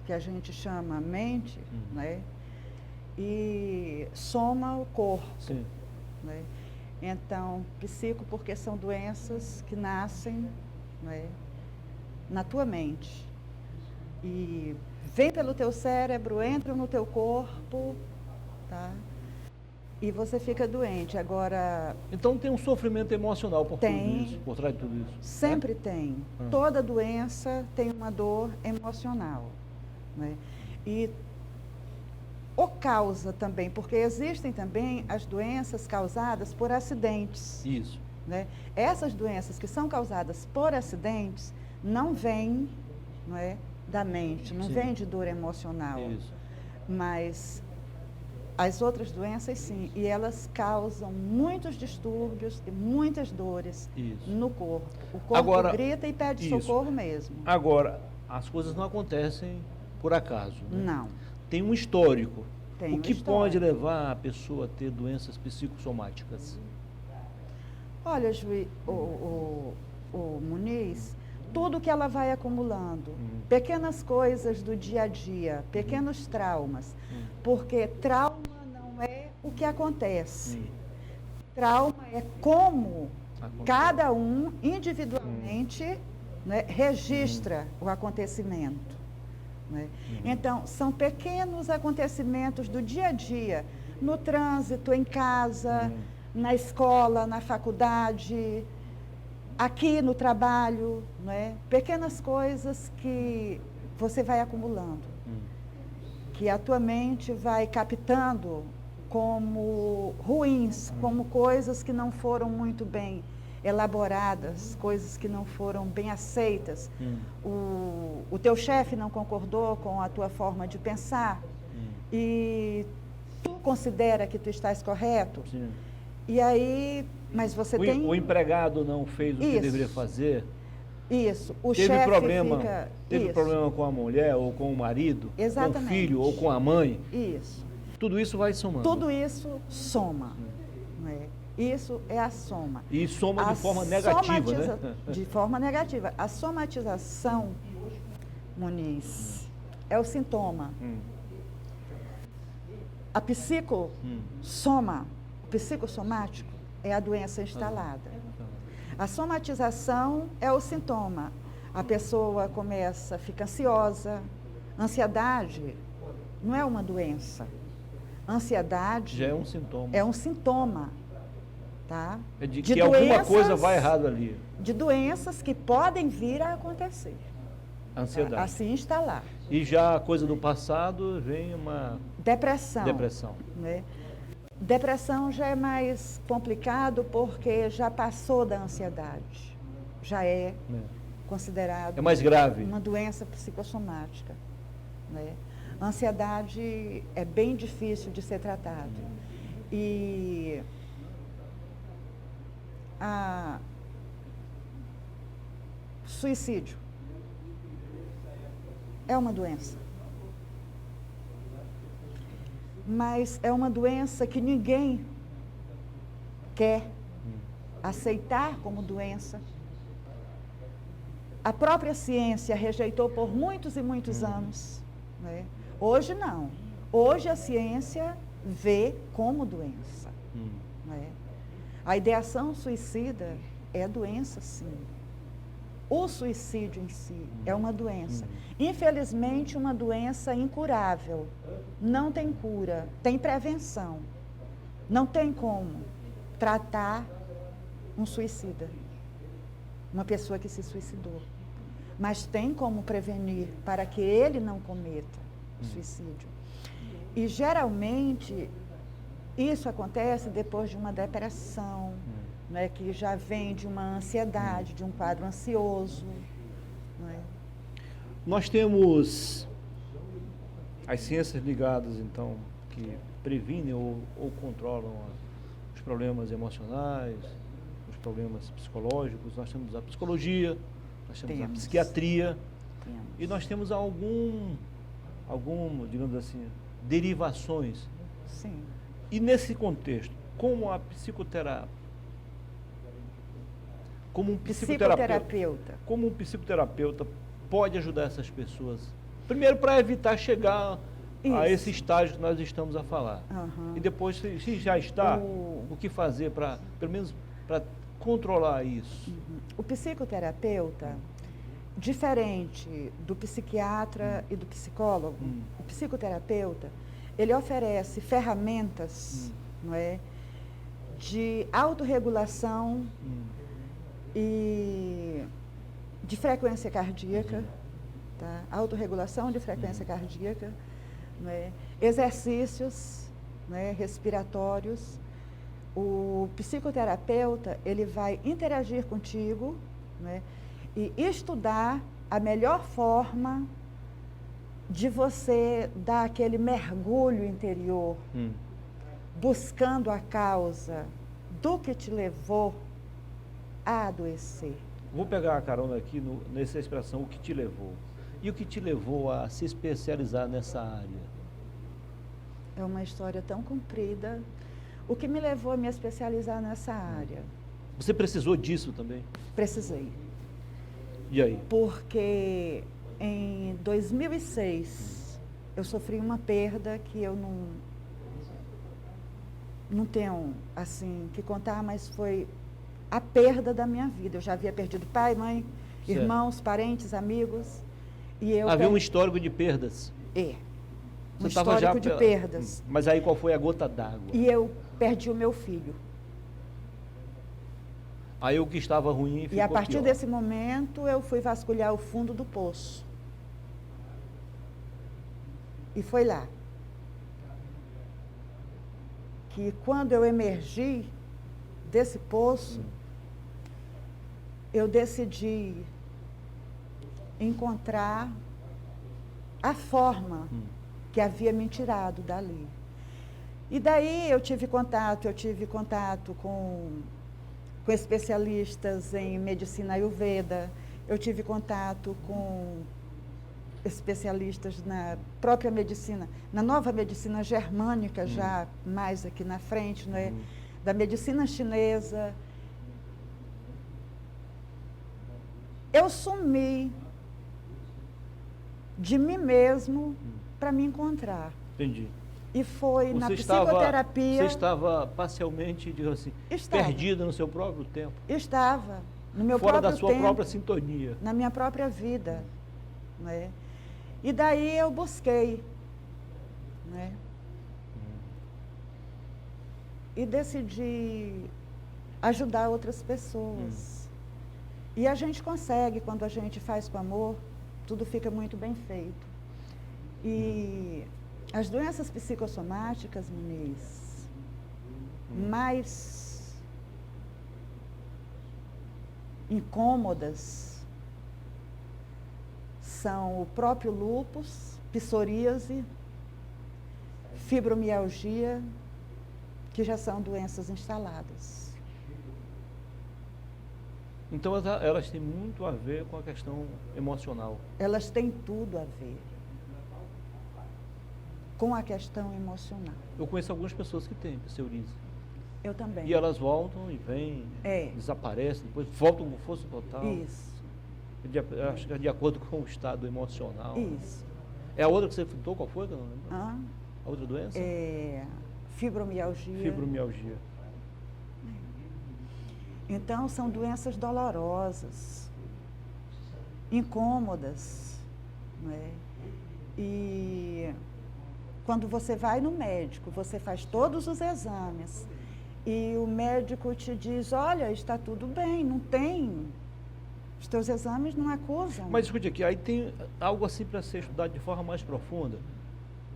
que a gente chama mente, né? E soma o corpo. Sim. Né? Então, psico porque são doenças que nascem, né, na tua mente. E vem pelo teu cérebro, entram no teu corpo, tá? E você fica doente. Agora... Então tem um sofrimento emocional por tudo isso, por trás de tudo isso. Sempre tem. Toda doença tem uma dor emocional. Né? E ou causa também, porque existem também as doenças causadas por acidentes. Isso. Né? Essas doenças que são causadas por acidentes não vêm, não é, da mente, não vêm de dor emocional. Isso. Mas as outras doenças, sim, e elas causam muitos distúrbios e muitas dores no corpo. O corpo agora, grita e pede socorro mesmo. Agora, as coisas não acontecem por acaso. Né? Não. Tem um histórico. Tem o que pode levar a pessoa a ter doenças psicossomáticas? Olha, o Muniz, tudo que ela vai acumulando, pequenas coisas do dia a dia, pequenos traumas, porque trauma não é o que acontece. Trauma é como cada um individualmente, né, registra o acontecimento. Né? Então, são pequenos acontecimentos do dia a dia, no trânsito, em casa, na escola, na faculdade, aqui no trabalho, né? Pequenas coisas que você vai acumulando, que a tua mente vai captando como ruins, como coisas que não foram muito bem elaboradas, coisas que não foram bem aceitas. O teu chefe não concordou com a tua forma de pensar e tu considera que tu estás correto. Sim. E aí, mas você tem... O empregado não fez o que deveria fazer. Isso. O teve chefe problema, fica... Teve problema com a mulher, ou com o marido, Exatamente. com o filho, ou com a mãe. Isso. Tudo isso vai somando. Tudo isso soma. Né? Isso é a soma. E soma de forma negativa, né? De forma negativa. A somatização, Muniz, é o sintoma. A psicossoma, o psicossomático, é a doença instalada. A somatização é o sintoma. A pessoa começa, fica ansiosa. Ansiedade não é uma doença. Ansiedade... Já é um sintoma. É um sintoma. Tá? É de que alguma coisa vai errado ali. De doenças que podem vir a acontecer. Ansiedade. A se instalar. E já a coisa do passado vem uma... Depressão. Depressão. Né? Depressão já é mais complicado porque já passou da ansiedade. Já é considerado... É mais grave. Uma doença psicossomática. Né? A ansiedade é bem difícil de ser tratado. E... suicídio é uma doença, mas é uma doença que ninguém quer aceitar como doença. A própria ciência rejeitou por muitos e muitos anos. Né? Hoje não. Hoje a ciência vê como doença. Né? A ideação suicida é doença, sim. O suicídio em si é uma doença. Infelizmente, uma doença incurável. Não tem cura, tem prevenção. Não tem como tratar um suicida, uma pessoa que se suicidou. Mas tem como prevenir para que ele não cometa o suicídio. E, geralmente, Isso acontece depois de uma depressão, né, que já vem de uma ansiedade, de um quadro ansioso. Né? Nós temos as ciências ligadas, então, que previnem ou controlam os problemas emocionais, os problemas psicológicos. Nós temos a psicologia, nós temos a psiquiatria, e nós temos algum, digamos assim, derivações. Sim. E nesse contexto, como um psicoterapeuta pode ajudar essas pessoas? Primeiro, para evitar chegar a esse estágio que nós estamos a falar. E depois, se já está, o que fazer para, pelo menos, para controlar isso? O psicoterapeuta, diferente do psiquiatra e do psicólogo, o psicoterapeuta, ele oferece ferramentas, não é, de autorregulação e de frequência cardíaca, tá? Autorregulação de frequência cardíaca, não é? Exercícios, né, respiratórios. O psicoterapeuta, ele vai interagir contigo, né, e estudar a melhor forma de você dar aquele mergulho interior, buscando a causa do que te levou a adoecer. Vou pegar a carona aqui nessa expressão, o que te levou. E o que te levou a se especializar nessa área? É uma história tão comprida. O que me levou a me especializar nessa área? Você precisou disso também? Precisei. E aí? Porque em 2006 eu sofri uma perda que eu não tenho assim que contar, mas foi a perda da minha vida. Eu já havia perdido pai, mãe, irmãos, parentes, amigos. E eu havia um histórico de perdas? Um histórico de perdas. Mas aí qual foi a gota d'água? E eu perdi o meu filho. Aí o que estava ruim ficou E a partir pior. desse momento eu fui vasculhar o fundo do poço. E foi lá que quando eu emergi desse poço, eu decidi encontrar a forma que havia me tirado dali. E daí eu tive contato com especialistas em medicina ayurveda, eu tive contato com especialistas na própria medicina, na nova medicina germânica, já mais aqui na frente, né? Da medicina chinesa. Eu sumi de mim mesmo para me encontrar. Entendi. E foi na psicoterapia... Você estava parcialmente, digamos assim, perdida no seu próprio tempo? Estava, no meu próprio tempo. Fora da sua própria sintonia. Na minha própria vida. Né? E daí eu busquei. Né? E decidi ajudar outras pessoas. E a gente consegue, quando a gente faz com amor, tudo fica muito bem feito. E as doenças psicossomáticas, Muniz, mais incômodas são o próprio lúpus, psoríase, fibromialgia, que já são doenças instaladas. Então elas têm muito a ver com a questão emocional. Elas têm tudo a ver com a questão emocional. Eu conheço algumas pessoas que têm psoríase. Eu também. E elas voltam e vêm, desaparecem, depois voltam como fosse total. Isso. Acho que é de acordo com o estado emocional. Isso. É a outra que você citou, qual foi? A outra doença? Fibromialgia. Fibromialgia. Então, são doenças dolorosas, incômodas, não é? E quando você vai no médico, você faz todos os exames e o médico te diz, olha, está tudo bem, não tem, os teus exames não acusam. Mas escute aqui, aí tem algo assim para ser estudado de forma mais profunda,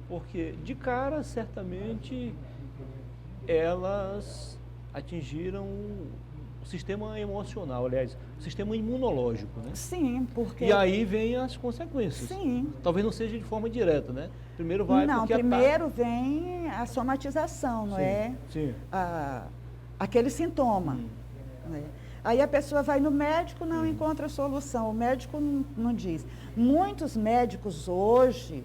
porque de cara, certamente, elas atingiram o sistema emocional, aliás, o sistema imunológico, né? Sim, porque... E aí vem as consequências. Sim. Talvez não seja de forma direta, né? Primeiro vai Não, porque primeiro vem a somatização, não é? Sim. Aquele sintoma. Né? Aí a pessoa vai no médico, não encontra solução. O médico não diz. Muitos médicos hoje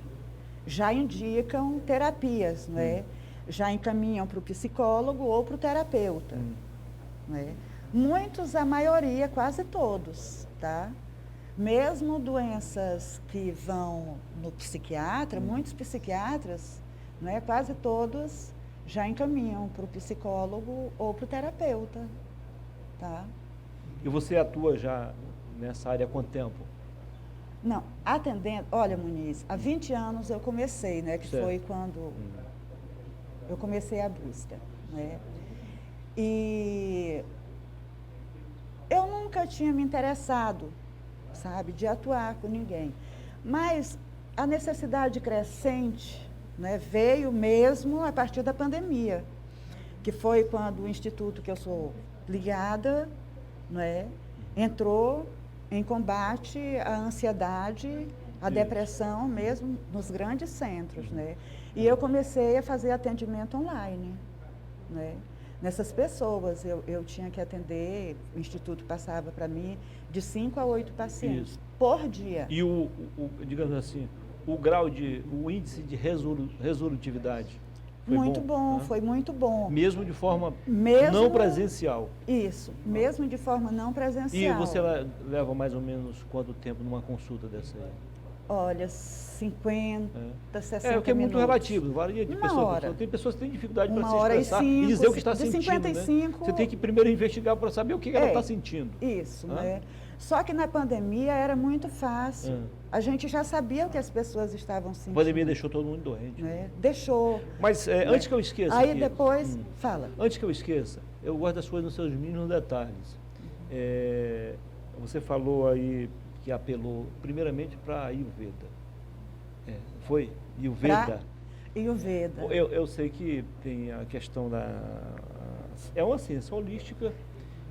já indicam terapias, não é? Já encaminham para o psicólogo ou para o terapeuta. Né? Muitos, a maioria, quase todos, tá? Mesmo doenças que vão no psiquiatra, muitos psiquiatras, né, quase todos já encaminham para o psicólogo ou para o terapeuta, tá? E você atua já nessa área há quanto tempo? Não, atendendo, olha, Muniz, há 20 anos eu comecei, né, que certo. foi quando eu comecei a busca, né? E eu nunca tinha me interessado, sabe, de atuar com ninguém. Mas a necessidade crescente, né, veio mesmo a partir da pandemia, que foi quando o instituto que eu sou ligada, né, entrou em combate à ansiedade, à depressão, mesmo nos grandes centros, né? E eu comecei a fazer atendimento online, né? Nessas pessoas, eu tinha que atender, o Instituto passava para mim de 5 a 8 pacientes por dia. E digamos assim, o índice de resolutividade foi muito bom, foi muito bom. Mesmo de forma não presencial. Isso, mesmo de forma não presencial. E você leva mais ou menos quanto tempo numa consulta dessa aí? Olha, 50, 60 porque é muito minutos. relativo, varia de pessoa a pessoa. Tem pessoas que têm dificuldade para se expressar e dizer o que está sentindo. 55, né? Você tem que primeiro investigar para saber o que ela está sentindo. Isso, né? Só que na pandemia era muito fácil. A gente já sabia o que as pessoas estavam sentindo. A pandemia deixou todo mundo doente. Né? Deixou. Mas antes que eu esqueça... Aí depois, fala. Antes que eu esqueça, eu gosto das coisas nos seus mínimos detalhes. Você falou aí que apelou primeiramente para a Ayurveda. Foi? Ayurveda? Ayurveda. Eu sei que tem a questão da... É uma ciência holística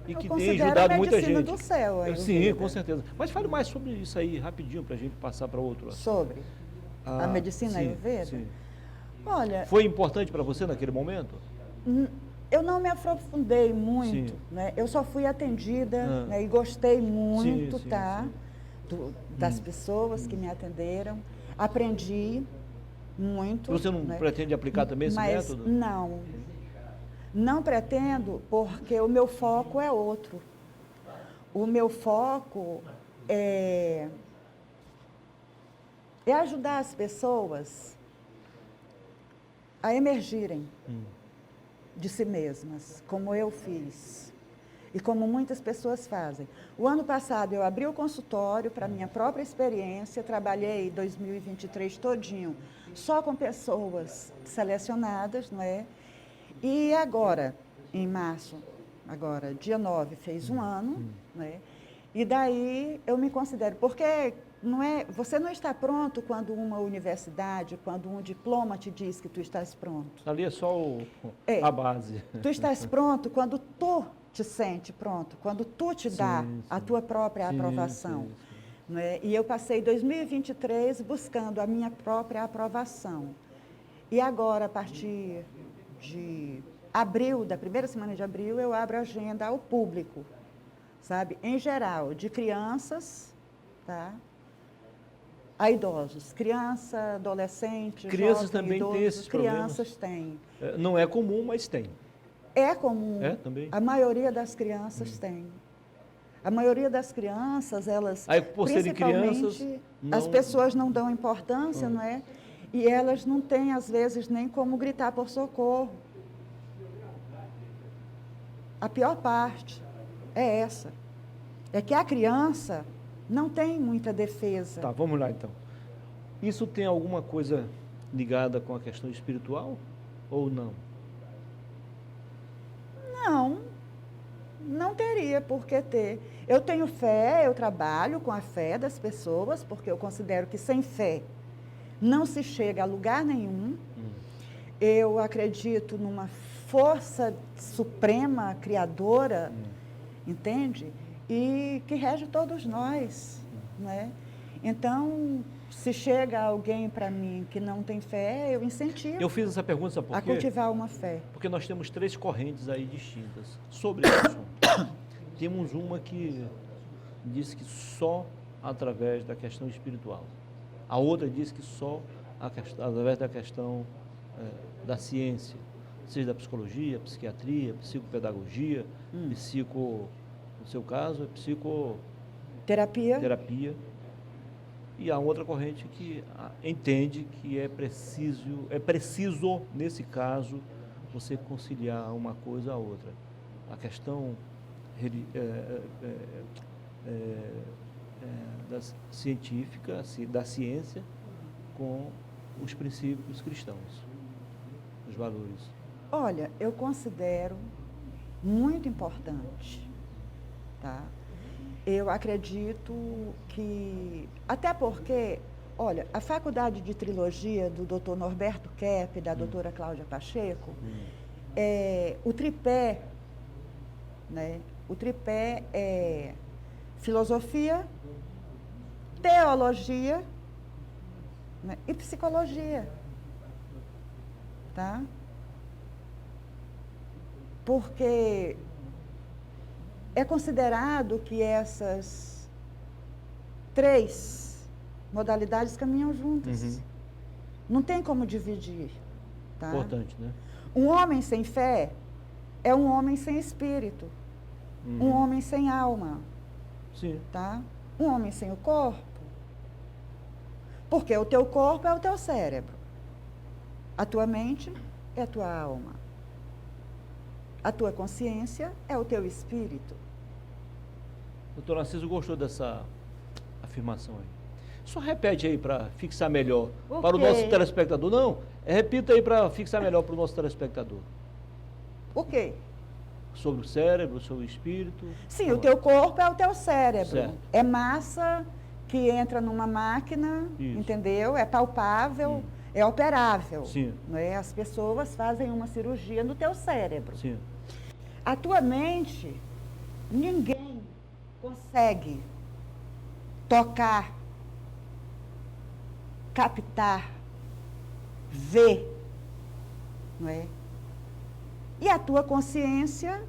e que tem ajudado muita gente. Do céu, sim, com certeza. Mas fale mais sobre isso aí, rapidinho, para a gente passar para outro. Sobre a medicina Ayurveda? Sim. Olha... Foi importante para você naquele momento? Eu não me aprofundei muito, né? Eu só fui atendida, né? E gostei muito, das pessoas que me atenderam. Aprendi muito. Você não pretende aplicar também esse método? Não pretendo, porque o meu foco é outro. O meu foco é ajudar as pessoas a emergirem de si mesmas, como eu fiz e como muitas pessoas fazem. O ano passado eu abri o consultório para minha própria experiência, trabalhei 2023 todinho só com pessoas selecionadas, não é? E agora, em março, agora dia 9, fez um ano, né? E daí eu me considero, porque você não está pronto quando uma universidade, quando um diploma te diz que tu estás pronto. Ali é só a base. Tu estás pronto quando tu te sente pronto, quando tu te dá a tua própria aprovação. Né? E eu passei 2023 buscando a minha própria aprovação. E agora, a partir de abril, da primeira semana de abril, eu abro a agenda ao público, sabe? Em geral, de crianças, tá? A idosos, criança, adolescente, crianças jovem, também idosos, têm esses crianças têm. Não é comum, mas tem. É comum. Também? A maioria das crianças tem. A maioria das crianças, elas, aí, por serem crianças, as pessoas não dão importância, não é? E elas não têm, às vezes, nem como gritar por socorro. A pior parte é essa. É que a criança não tem muita defesa. Tá, vamos lá então. Isso tem alguma coisa ligada com a questão espiritual ou não? Não teria por que ter. Eu tenho fé, eu trabalho com a fé das pessoas, porque eu considero que sem fé não se chega a lugar nenhum. Eu acredito numa força suprema, criadora, entende? E que rege todos nós, né? Então, se chega alguém para mim que não tem fé, eu incentivo. Eu fiz essa pergunta, sabe por quê? A cultivar uma fé. Porque nós temos 3 correntes aí distintas sobre esse assunto. Temos uma que diz que só através da questão espiritual. A outra diz que só através da questão da ciência, seja da psicologia, psiquiatria, psicopedagogia, no seu caso, é psicoterapia. E há outra corrente que entende que é preciso, nesse caso, você conciliar uma coisa a outra. A questão científica, da ciência, com os princípios cristãos, os valores. Olha, eu considero muito importante, tá? Eu acredito que, até porque, olha, a faculdade de trilogia do Dr. Norberto Kepp, da doutora Cláudia Pacheco, o tripé, né? O tripé é filosofia, teologia, né? E psicologia, tá? Porque é considerado que essas 3 modalidades caminham juntas. Não tem como dividir. Tá? Importante, né? Um homem sem fé é um homem sem espírito. Um homem sem alma. Sim. Tá? Um homem sem o corpo. Porque o teu corpo é o teu cérebro. A tua mente é a tua alma. A tua consciência é o teu espírito. Doutor Narciso gostou dessa afirmação aí. Só repete aí para fixar melhor para o nosso telespectador. Não, repita aí para fixar melhor para o nosso telespectador. O quê? Sobre o cérebro, sobre o espírito. Sim, o teu corpo é o teu cérebro. Certo. É massa que entra numa máquina, entendeu? É palpável, é operável. Sim. Não é? As pessoas fazem uma cirurgia no teu cérebro. Sim. A tua mente, ninguém consegue tocar, captar, ver, não é? E a tua consciência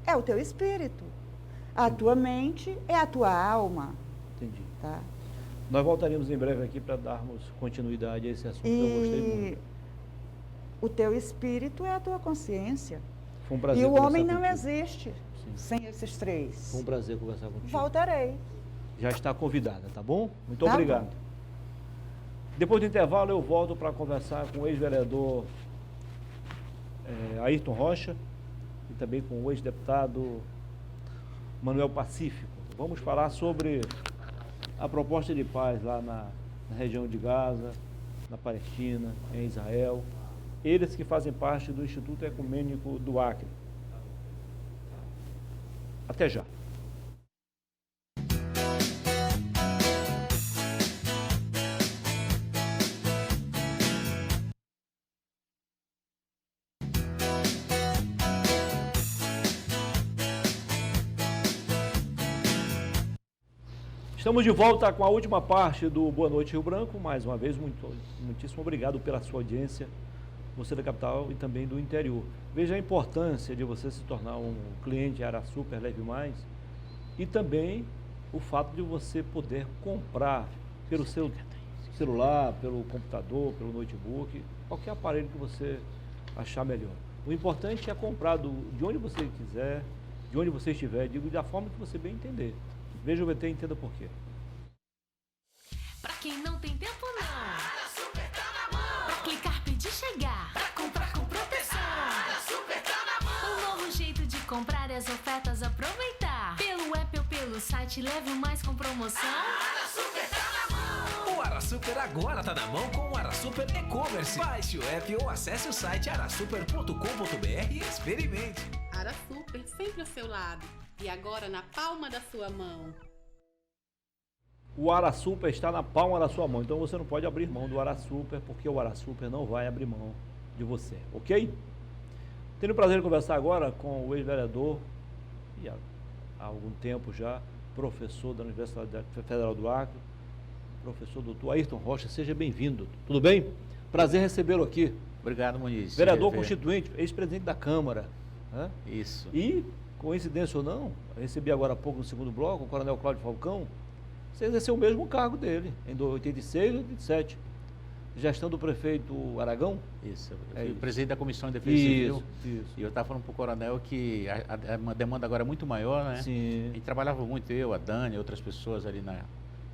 é o teu espírito. A tua mente é a tua alma. Entendi. Tá? Nós voltaremos em breve aqui para darmos continuidade a esse assunto que eu gostei muito. O teu espírito é a tua consciência. Foi um prazer e o conversar homem não contigo. existe sem esses 3. Foi um prazer conversar contigo. Voltarei. Já está convidada, tá bom? Muito Tá obrigado. bom. Depois do intervalo eu volto para conversar com o ex-vereador Ayrton Rocha e também com o ex-deputado Manuel Pacífico. Vamos falar sobre a proposta de paz lá na região de Gaza, na Palestina, em Israel. Eles que fazem parte do Instituto Ecumênico do Acre. Até já. Estamos de volta com a última parte do Boa Noite Rio Branco. Mais uma vez, muitíssimo obrigado pela sua audiência, você da capital e também do interior. Veja a importância de você se tornar um cliente AraSuper Leve Mais e também o fato de você poder comprar pelo seu celular, pelo computador, pelo notebook, qualquer aparelho que você achar melhor. O importante é comprar de onde você quiser, de onde você estiver, digo, da forma que você bem entender. Veja o VT e entenda por quê. Pra quem não tem tempo não, AraSuper tá na mão. Pra clicar, pedir, chegar, pra comprar com proteção, AraSuper tá na mão. Um novo jeito de comprar e as ofertas aproveitar. Pelo app ou pelo site, leve o mais com promoção. AraSuper tá na mão. O AraSuper agora tá na mão com o AraSuper E-Commerce. Baixe o app ou acesse o site arasuper.com.br e experimente. AraSuper sempre ao seu lado. E agora na palma da sua mão. O AraSuper está na palma da sua mão, então você não pode abrir mão do AraSuper, porque o AraSuper não vai abrir mão de você, ok? Tenho o prazer de conversar agora com o ex-vereador e há algum tempo já professor da Universidade Federal do Acre, professor doutor Ayrton Rocha. Seja bem-vindo. Tudo bem? Prazer recebê-lo aqui. Obrigado, Muniz. Vereador constituinte, ex-presidente da Câmara. Né? Isso. E, coincidência ou não, eu recebi agora há pouco no segundo bloco o coronel Cláudio Falcão. Você exerceu o mesmo cargo dele, em 86 e 87. Gestão do prefeito Aragão? Isso. Eu fui presidente da Comissão de Defesa Civil. Isso. E eu estava falando para o coronel que a demanda agora é muito maior, né? Sim. A gente trabalhava muito, eu, a Dani, outras pessoas ali na...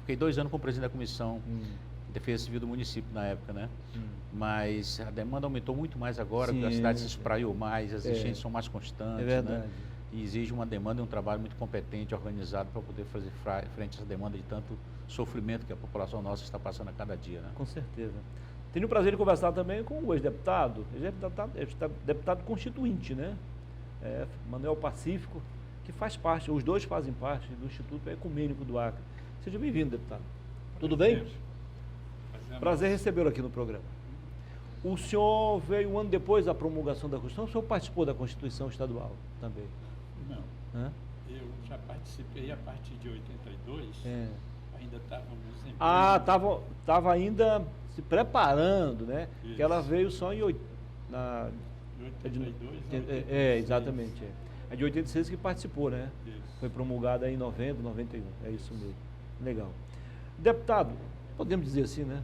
Fiquei 2 anos como presidente da Comissão de Defesa Civil do município na época, né? Mas a demanda aumentou muito mais agora, porque a cidade se espraiou mais, as enchentes são mais constantes, é verdade. né? E exige uma demanda e um trabalho muito competente, organizado, para poder fazer frente a essa demanda de tanto sofrimento que a população nossa está passando a cada dia, né? Com certeza. Tenho o prazer de conversar também com o ex-deputado, deputado constituinte, né? Manuel Pacífico, que faz parte, os dois fazem parte do Instituto Ecumênico do Acre. Seja bem-vindo, deputado. Tudo bem? Prazer recebê-lo aqui no programa. O senhor veio um ano depois da promulgação da Constituição, o senhor participou da Constituição Estadual também? Não. Hã? Eu já participei a partir de 82, ainda estávamos em... Estava ainda se preparando, né? Isso. Que ela veio só em 82, exatamente. É de 86 que participou, né? Isso. Foi promulgada em 90, 91, é isso mesmo. Legal. Deputado, podemos dizer assim, né?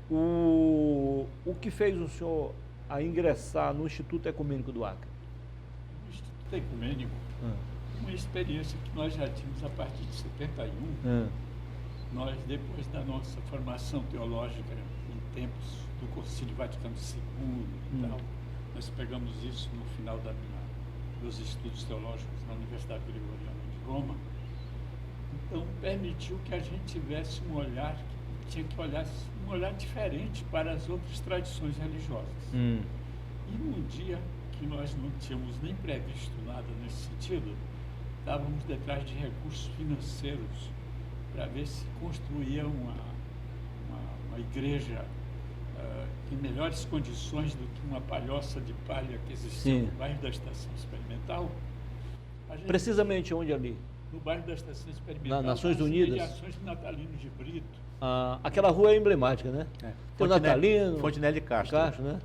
O que fez o senhor a ingressar no Instituto Ecumênico do Acre? O Instituto Ecumênico, uma experiência que nós já tínhamos a partir de 71, nós, depois da nossa formação teológica em tempos do Concílio Vaticano II e tal, nós pegamos isso no final dos estudos teológicos na Universidade Gregoriana de Roma. Então, permitiu que a gente tivesse um olhar, que tinha que olhar um olhar diferente para as outras tradições religiosas. E num dia que nós não tínhamos nem previsto nada nesse sentido, estávamos detrás de recursos financeiros para ver se construía uma igreja em melhores condições do que uma palhoça de palha que existia no bairro da Estação Experimental. Precisamente onde ali? No bairro da Estação Experimental. Nas Nações Unidas? Mediações de Natalino de Brito. Aquela rua é emblemática, né? Tem o Natalino, Fontenelle de Castro, né?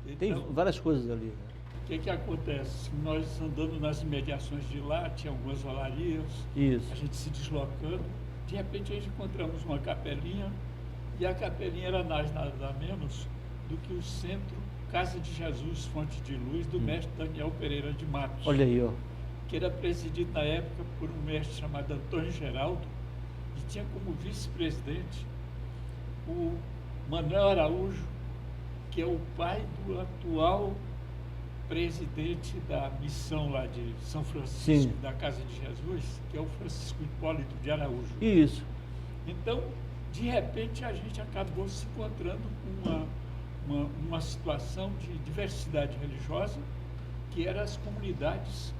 Então, tem várias coisas ali. O que acontece? Nós andando nas imediações de lá, tinha algumas olarias, a gente se deslocando, de repente a gente encontramos uma capelinha, e a capelinha era nada menos do que o centro Casa de Jesus, Fonte de Luz, do mestre Daniel Pereira de Matos. Olha aí, ó. Que era presidido na época por um mestre chamado Antônio Geraldo, e tinha como vice-presidente o Manuel Araújo, que é o pai do atual presidente da missão lá de São Francisco, da Casa de Jesus, que é o Francisco Hipólito de Araújo. Isso. Então, de repente, a gente acabou se encontrando com uma situação de diversidade religiosa, que eram as comunidades,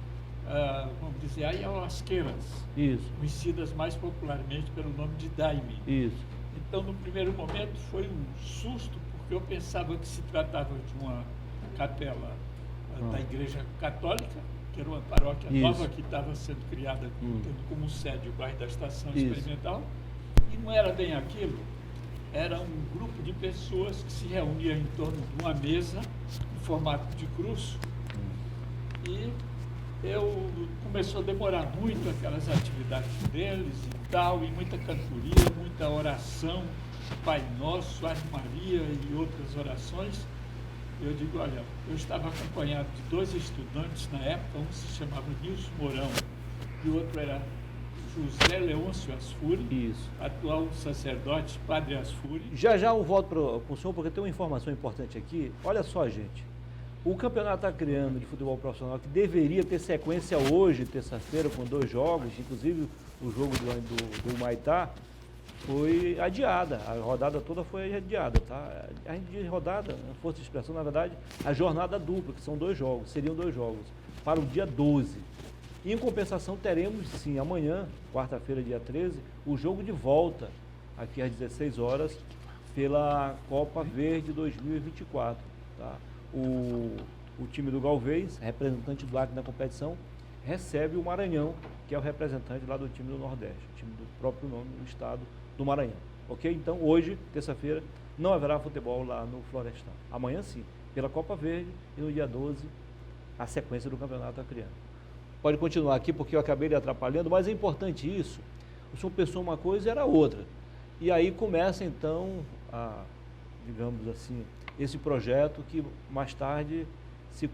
vamos dizer, ayahuasqueiras, conhecidas mais popularmente pelo nome de Daime. Isso. Então, no primeiro momento, foi um susto, porque eu pensava que se tratava de uma capela da Igreja Católica, que era uma paróquia nova que estava sendo criada, tendo como sede o bairro da Estação Experimental, e não era bem aquilo. Era um grupo de pessoas que se reuniam em torno de uma mesa, em formato de cruz, e começou a demorar muito aquelas atividades deles e tal, e muita cantoria, muita oração, Pai Nosso, Ave Maria e outras orações. Eu digo, olha, eu estava acompanhado de 2 estudantes na época, um se chamava Nilson Mourão e o outro era José Leôncio Asfuri, atual sacerdote, Padre Asfuri. Já eu volto para o senhor, porque tem uma informação importante aqui. Olha só, gente, o campeonato acreano de futebol profissional, que deveria ter sequência hoje, terça-feira, com 2 jogos, inclusive o jogo do Humaitá, foi adiada, a rodada toda foi adiada, tá? A gente diz rodada, força de expressão, na verdade, a jornada dupla, que são 2 jogos, seriam 2 jogos, para o dia 12. E em compensação teremos sim, amanhã, quarta-feira, dia 13, o jogo de volta, aqui às 16 horas, pela Copa Verde 2024. Tá? O time do Galvez, representante do Acre na competição, recebe o Maranhão, que é o representante lá do time do Nordeste, time do próprio nome do estado do Maranhão. Ok? Então, hoje, terça-feira, não haverá futebol lá no Florestal. Amanhã sim, pela Copa Verde, e no dia 12, a sequência do Campeonato Acreano. Pode continuar aqui, porque eu acabei lhe atrapalhando, mas é importante isso. O senhor pensou uma coisa e era outra. E aí começa, então, digamos assim, esse projeto que mais tarde se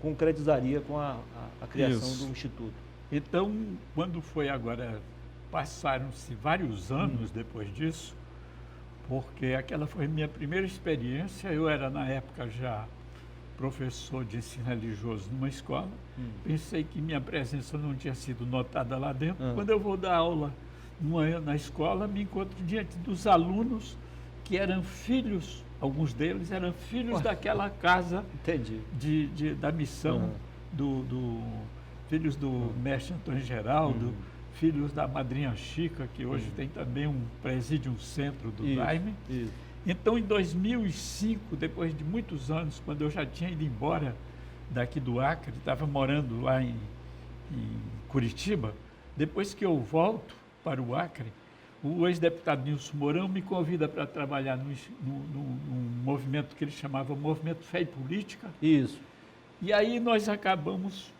concretizaria com a criação do Instituto. Então, quando foi agora, passaram-se vários anos depois disso, porque aquela foi minha primeira experiência, eu era na época já professor de ensino religioso numa escola, pensei que minha presença não tinha sido notada lá dentro. Quando eu vou dar aula na escola, me encontro diante dos alunos que eram filhos, alguns deles eram filhos daquela casa da missão, filhos do mestre Antônio Geraldo, filhos da madrinha Chica, que hoje tem também um presídio, um centro do Daime. Então, em 2005, depois de muitos anos, quando eu já tinha ido embora daqui do Acre, estava morando lá em Curitiba, depois que eu volto para o Acre, o ex-deputado Nilson Mourão me convida para trabalhar num movimento que ele chamava Movimento Fé e Política. Isso. E aí nós acabamos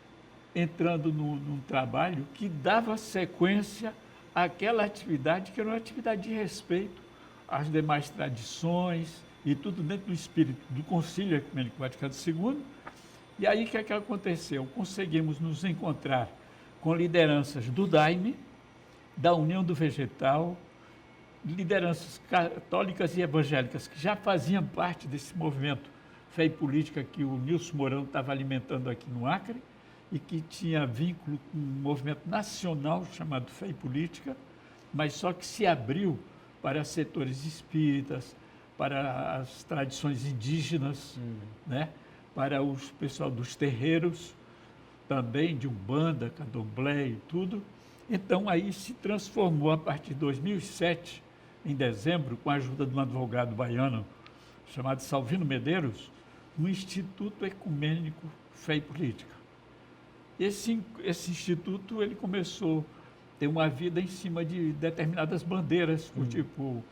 entrando num trabalho que dava sequência àquela atividade, que era uma atividade de respeito às demais tradições e tudo dentro do espírito do Concílio Ecumênico Vaticano II. E aí o que aconteceu? Conseguimos nos encontrar com lideranças do Daime, da União do Vegetal, lideranças católicas e evangélicas que já faziam parte desse movimento Fé e Política que o Nilson Mourão estava alimentando aqui no Acre e que tinha vínculo com um movimento nacional chamado Fé e Política, mas só que se abriu para setores espíritas, para as tradições indígenas, né? Para o pessoal dos terreiros, também de Umbanda, Candomblé e tudo. Então, aí se transformou, a partir de 2007, em dezembro, com a ajuda de um advogado baiano chamado Salvino Medeiros, no Instituto Ecumênico Fé e Política. Esse instituto ele começou a ter uma vida em cima de determinadas bandeiras, tipo,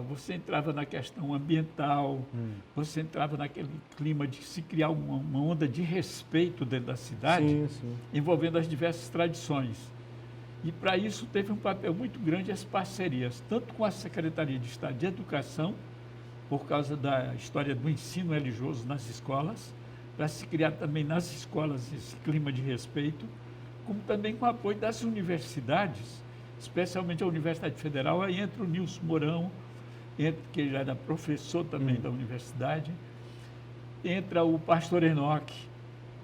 você entrava na questão ambiental, você entrava naquele clima de se criar uma onda de respeito dentro da cidade, envolvendo as diversas tradições. E para isso teve um papel muito grande as parcerias, tanto com a Secretaria de Estado de Educação, por causa da história do ensino religioso nas escolas, para se criar também nas escolas esse clima de respeito, como também com o apoio das universidades, especialmente a Universidade Federal. Aí entra o Nilson Mourão, que já era professor também da universidade, entra o pastor Enoque,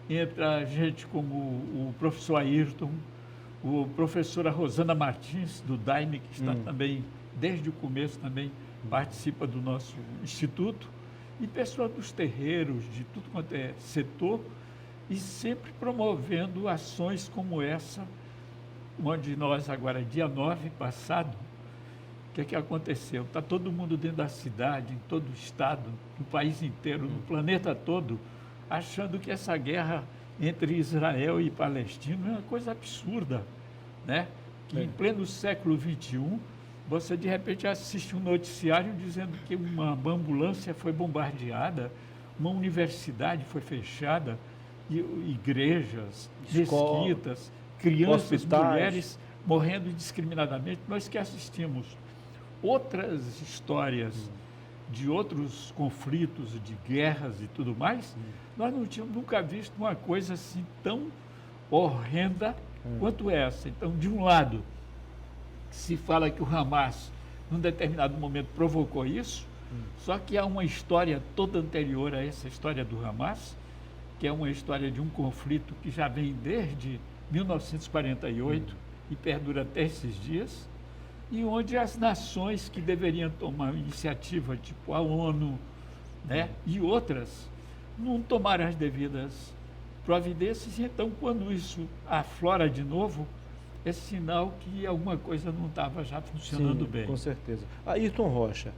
entra gente como o professor Ayrton, o professora Rosana Martins, do Daime, que está também, desde o começo, também participa do nosso instituto, e pessoas dos terreiros, de tudo quanto é setor, e sempre promovendo ações como essa, onde nós agora, dia 9 passado, o que aconteceu? Está todo mundo dentro da cidade, em todo o estado, no país inteiro, no planeta todo, achando que essa guerra entre Israel e Palestina é uma coisa absurda, né? Que em pleno século XXI, você de repente assiste um noticiário dizendo que uma ambulância foi bombardeada, uma universidade foi fechada, igrejas, mesquitas, crianças, hospitais, mulheres morrendo indiscriminadamente. Nós que assistimos outras histórias de outros conflitos, de guerras e tudo mais, nós não tínhamos nunca visto uma coisa assim tão horrenda quanto essa. Então, de um lado, se fala que o Hamas, num determinado momento, provocou isso, só que há uma história toda anterior a essa história do Hamas, que é uma história de um conflito que já vem desde 1948 e perdura até esses dias, e onde as nações que deveriam tomar iniciativa, tipo a ONU, né, e outras, não tomaram as devidas providências. E então, quando isso aflora de novo, é sinal que alguma coisa não estava já funcionando bem. Com certeza. Ayrton Rocha,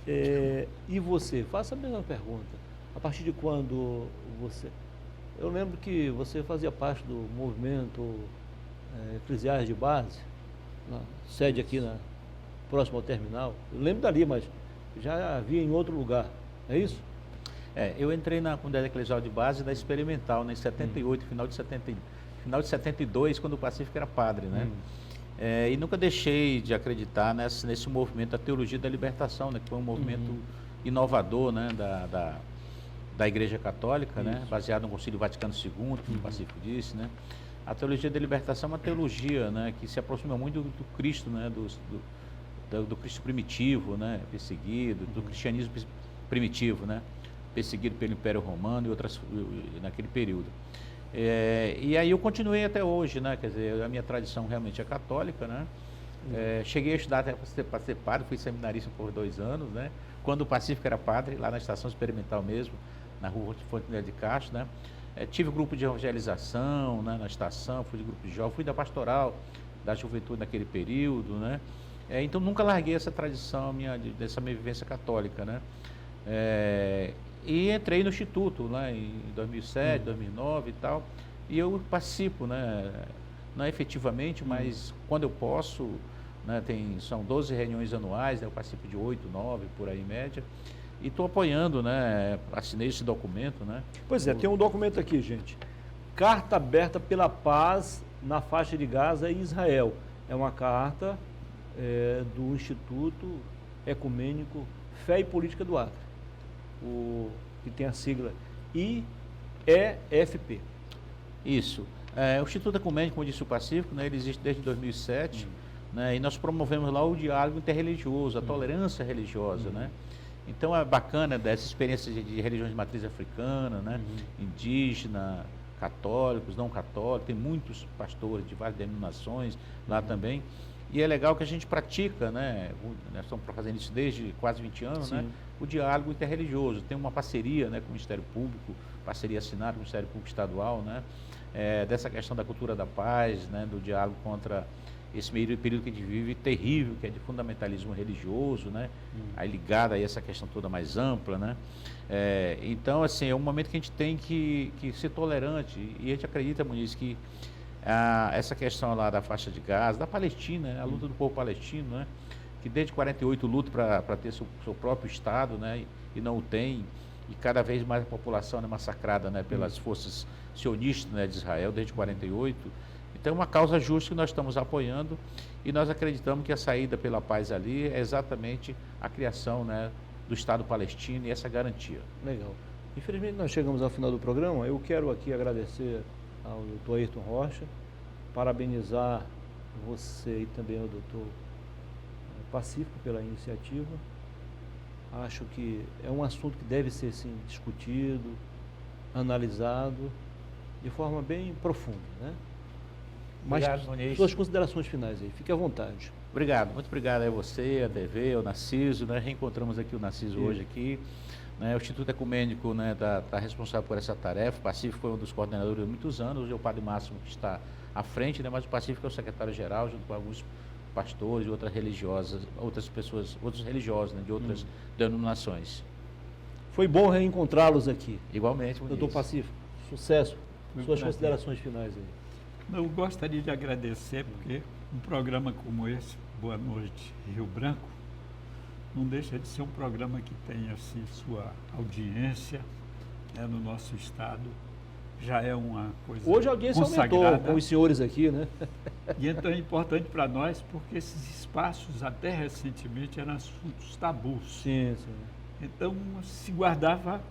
e você? Faça a mesma pergunta. A partir de quando você... Eu lembro que você fazia parte do movimento Eclesiais de Base, sede aqui próximo ao terminal. Eu lembro dali, mas já havia em outro lugar. É isso? Eu entrei na comunidade eclesial de base da Experimental, né, em 78, final de 72, quando o Pacífico era padre, né? E nunca deixei de acreditar nesse movimento da teologia da libertação, né, que foi um movimento inovador, né, da Igreja Católica, né, baseado no Concílio Vaticano II, como o Pacífico disse, né? A teologia da libertação é uma teologia, né, que se aproxima muito do Cristo, né, do Cristo primitivo, né, perseguido, do cristianismo primitivo, né, perseguido pelo Império Romano e outras naquele período. E aí eu continuei até hoje, né, quer dizer, a minha tradição realmente é católica, né. Cheguei a estudar até para ser padre, fui seminarista por 2 anos, né, quando o Pacífico era padre, lá na Estação Experimental mesmo, na rua Fontenelle de Castro, né. Tive grupo de evangelização, né, na estação, fui de grupo de jovens, fui da pastoral, da juventude naquele período, né. Então nunca larguei essa tradição dessa minha vivência católica, né. E entrei no Instituto lá em 2007, 2009 e tal, e eu participo, né, não efetivamente, mas quando eu posso, né, são 12 reuniões anuais, né, eu participo de 8, 9, por aí em média, e estou apoiando, né, assinei esse documento, né. Pois é, tem um documento aqui, gente, Carta Aberta pela Paz na Faixa de Gaza e Israel, é uma carta do Instituto Ecumênico Fé e Política do Acre, que tem a sigla IEFP. Isso. O Instituto Ecumênico, como disse o Pacífico, né, ele existe desde 2007, né, e nós promovemos lá o diálogo interreligioso, a tolerância religiosa, né. Então é bacana dessa experiência de religiões de matriz africana, né, indígena, católicos, não católicos, tem muitos pastores de várias denominações lá também. E é legal que a gente pratica, né, nós estamos fazendo isso desde quase 20 anos, né, o diálogo interreligioso. Tem uma parceria, né, com o Ministério Público, parceria assinada com o Ministério Público Estadual, né, dessa questão da cultura da paz, né, do diálogo contra esse período que a gente vive terrível, que é de fundamentalismo religioso, né, aí ligado a essa questão toda mais ampla, né. Então, assim, é um momento que a gente tem que ser tolerante, e a gente acredita, Muniz, que essa questão lá da faixa de Gaza, da Palestina, né, a luta do povo palestino, né, que desde 48 luta para ter seu próprio Estado, né, e não o tem, e cada vez mais a população é massacrada, né, pelas forças sionistas, né, de Israel desde 48. Então é uma causa justa que nós estamos apoiando, e nós acreditamos que a saída pela paz ali é exatamente a criação, né, do Estado palestino e essa garantia. Legal. Infelizmente nós chegamos ao final do programa. Eu quero aqui agradecer ao doutor Ayrton Rocha, parabenizar você e também ao doutor Pacífico pela iniciativa. Acho que é um assunto que deve ser, sim, discutido, analisado de forma bem profunda, né? Mas suas considerações finais aí, fique à vontade. Obrigado, muito obrigado a você, a TV, ao Narciso, né? Reencontramos aqui o Narciso hoje aqui. Né? O Instituto Ecumênico, né, tá responsável por essa tarefa. O Pacífico foi um dos coordenadores há muitos anos, hoje é o Padre Máximo que está à frente, né? Mas o Pacífico é o secretário-geral, junto com alguns pastores e outras religiosas, outras pessoas, outros religiosos, né, de outras denominações. Foi bom reencontrá-los aqui. Igualmente, doutor Pacífico, sucesso. Suas considerações finais aí. Eu gostaria de agradecer, porque um programa como esse, Boa Noite Rio Branco, não deixa de ser um programa que tem assim, sua audiência, né, no nosso estado. Já é uma coisa hoje a audiência consagrada. Aumentou com os senhores aqui, né? E então é importante para nós, porque esses espaços, até recentemente, eram assuntos tabus. Sim, sim. Então se guardava,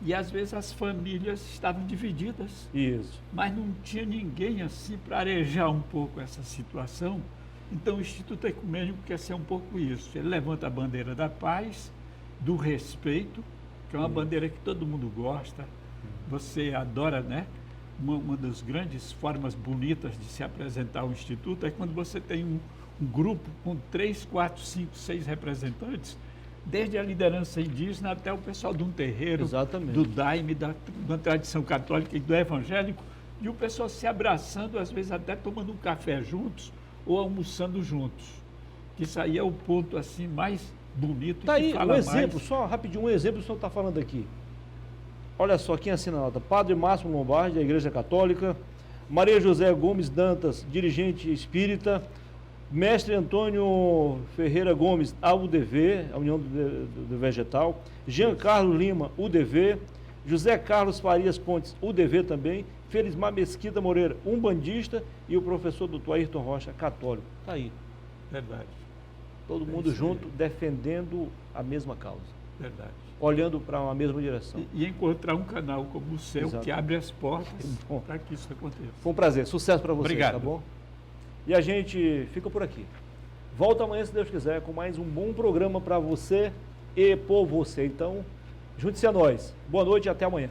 e às vezes as famílias estavam divididas. Isso. Mas não tinha ninguém assim para arejar um pouco essa situação. Então o Instituto Ecumênico quer ser um pouco isso. Ele levanta a bandeira da paz, do respeito, que é uma bandeira que todo mundo gosta. Você adora, né? Uma das grandes formas bonitas de se apresentar o Instituto é quando você tem um grupo com 3, 4, 5, 6 representantes, desde a liderança indígena até o pessoal de um terreiro, do daime, da tradição católica e do evangélico, e o pessoal se abraçando, às vezes até tomando um café juntos ou almoçando juntos. Isso aí é o ponto assim mais bonito. Tá aí, um exemplo, só rapidinho, um exemplo que o senhor está falando aqui. Olha só, quem assina a nota? Padre Márcio Lombardi, da Igreja Católica. Maria José Gomes Dantas, dirigente espírita. Mestre Antônio Ferreira Gomes, a UDV, a União do Vegetal. Jean Carlos Lima, UDV. José Carlos Farias Pontes, UDV também. Felismar Mesquita Moreira, umbandista. E o professor Dr. Ayrton Rocha, católico. Está aí. Verdade. Todo mundo junto, defendendo a mesma causa. Verdade. Olhando para uma mesma direção. E encontrar um canal como o seu, que abre as portas para que isso aconteça. Foi um prazer. Sucesso para você. Obrigado. Tá bom? E a gente fica por aqui. Volta amanhã, se Deus quiser, com mais um bom programa para você e por você. Então, junte-se a nós. Boa noite e até amanhã.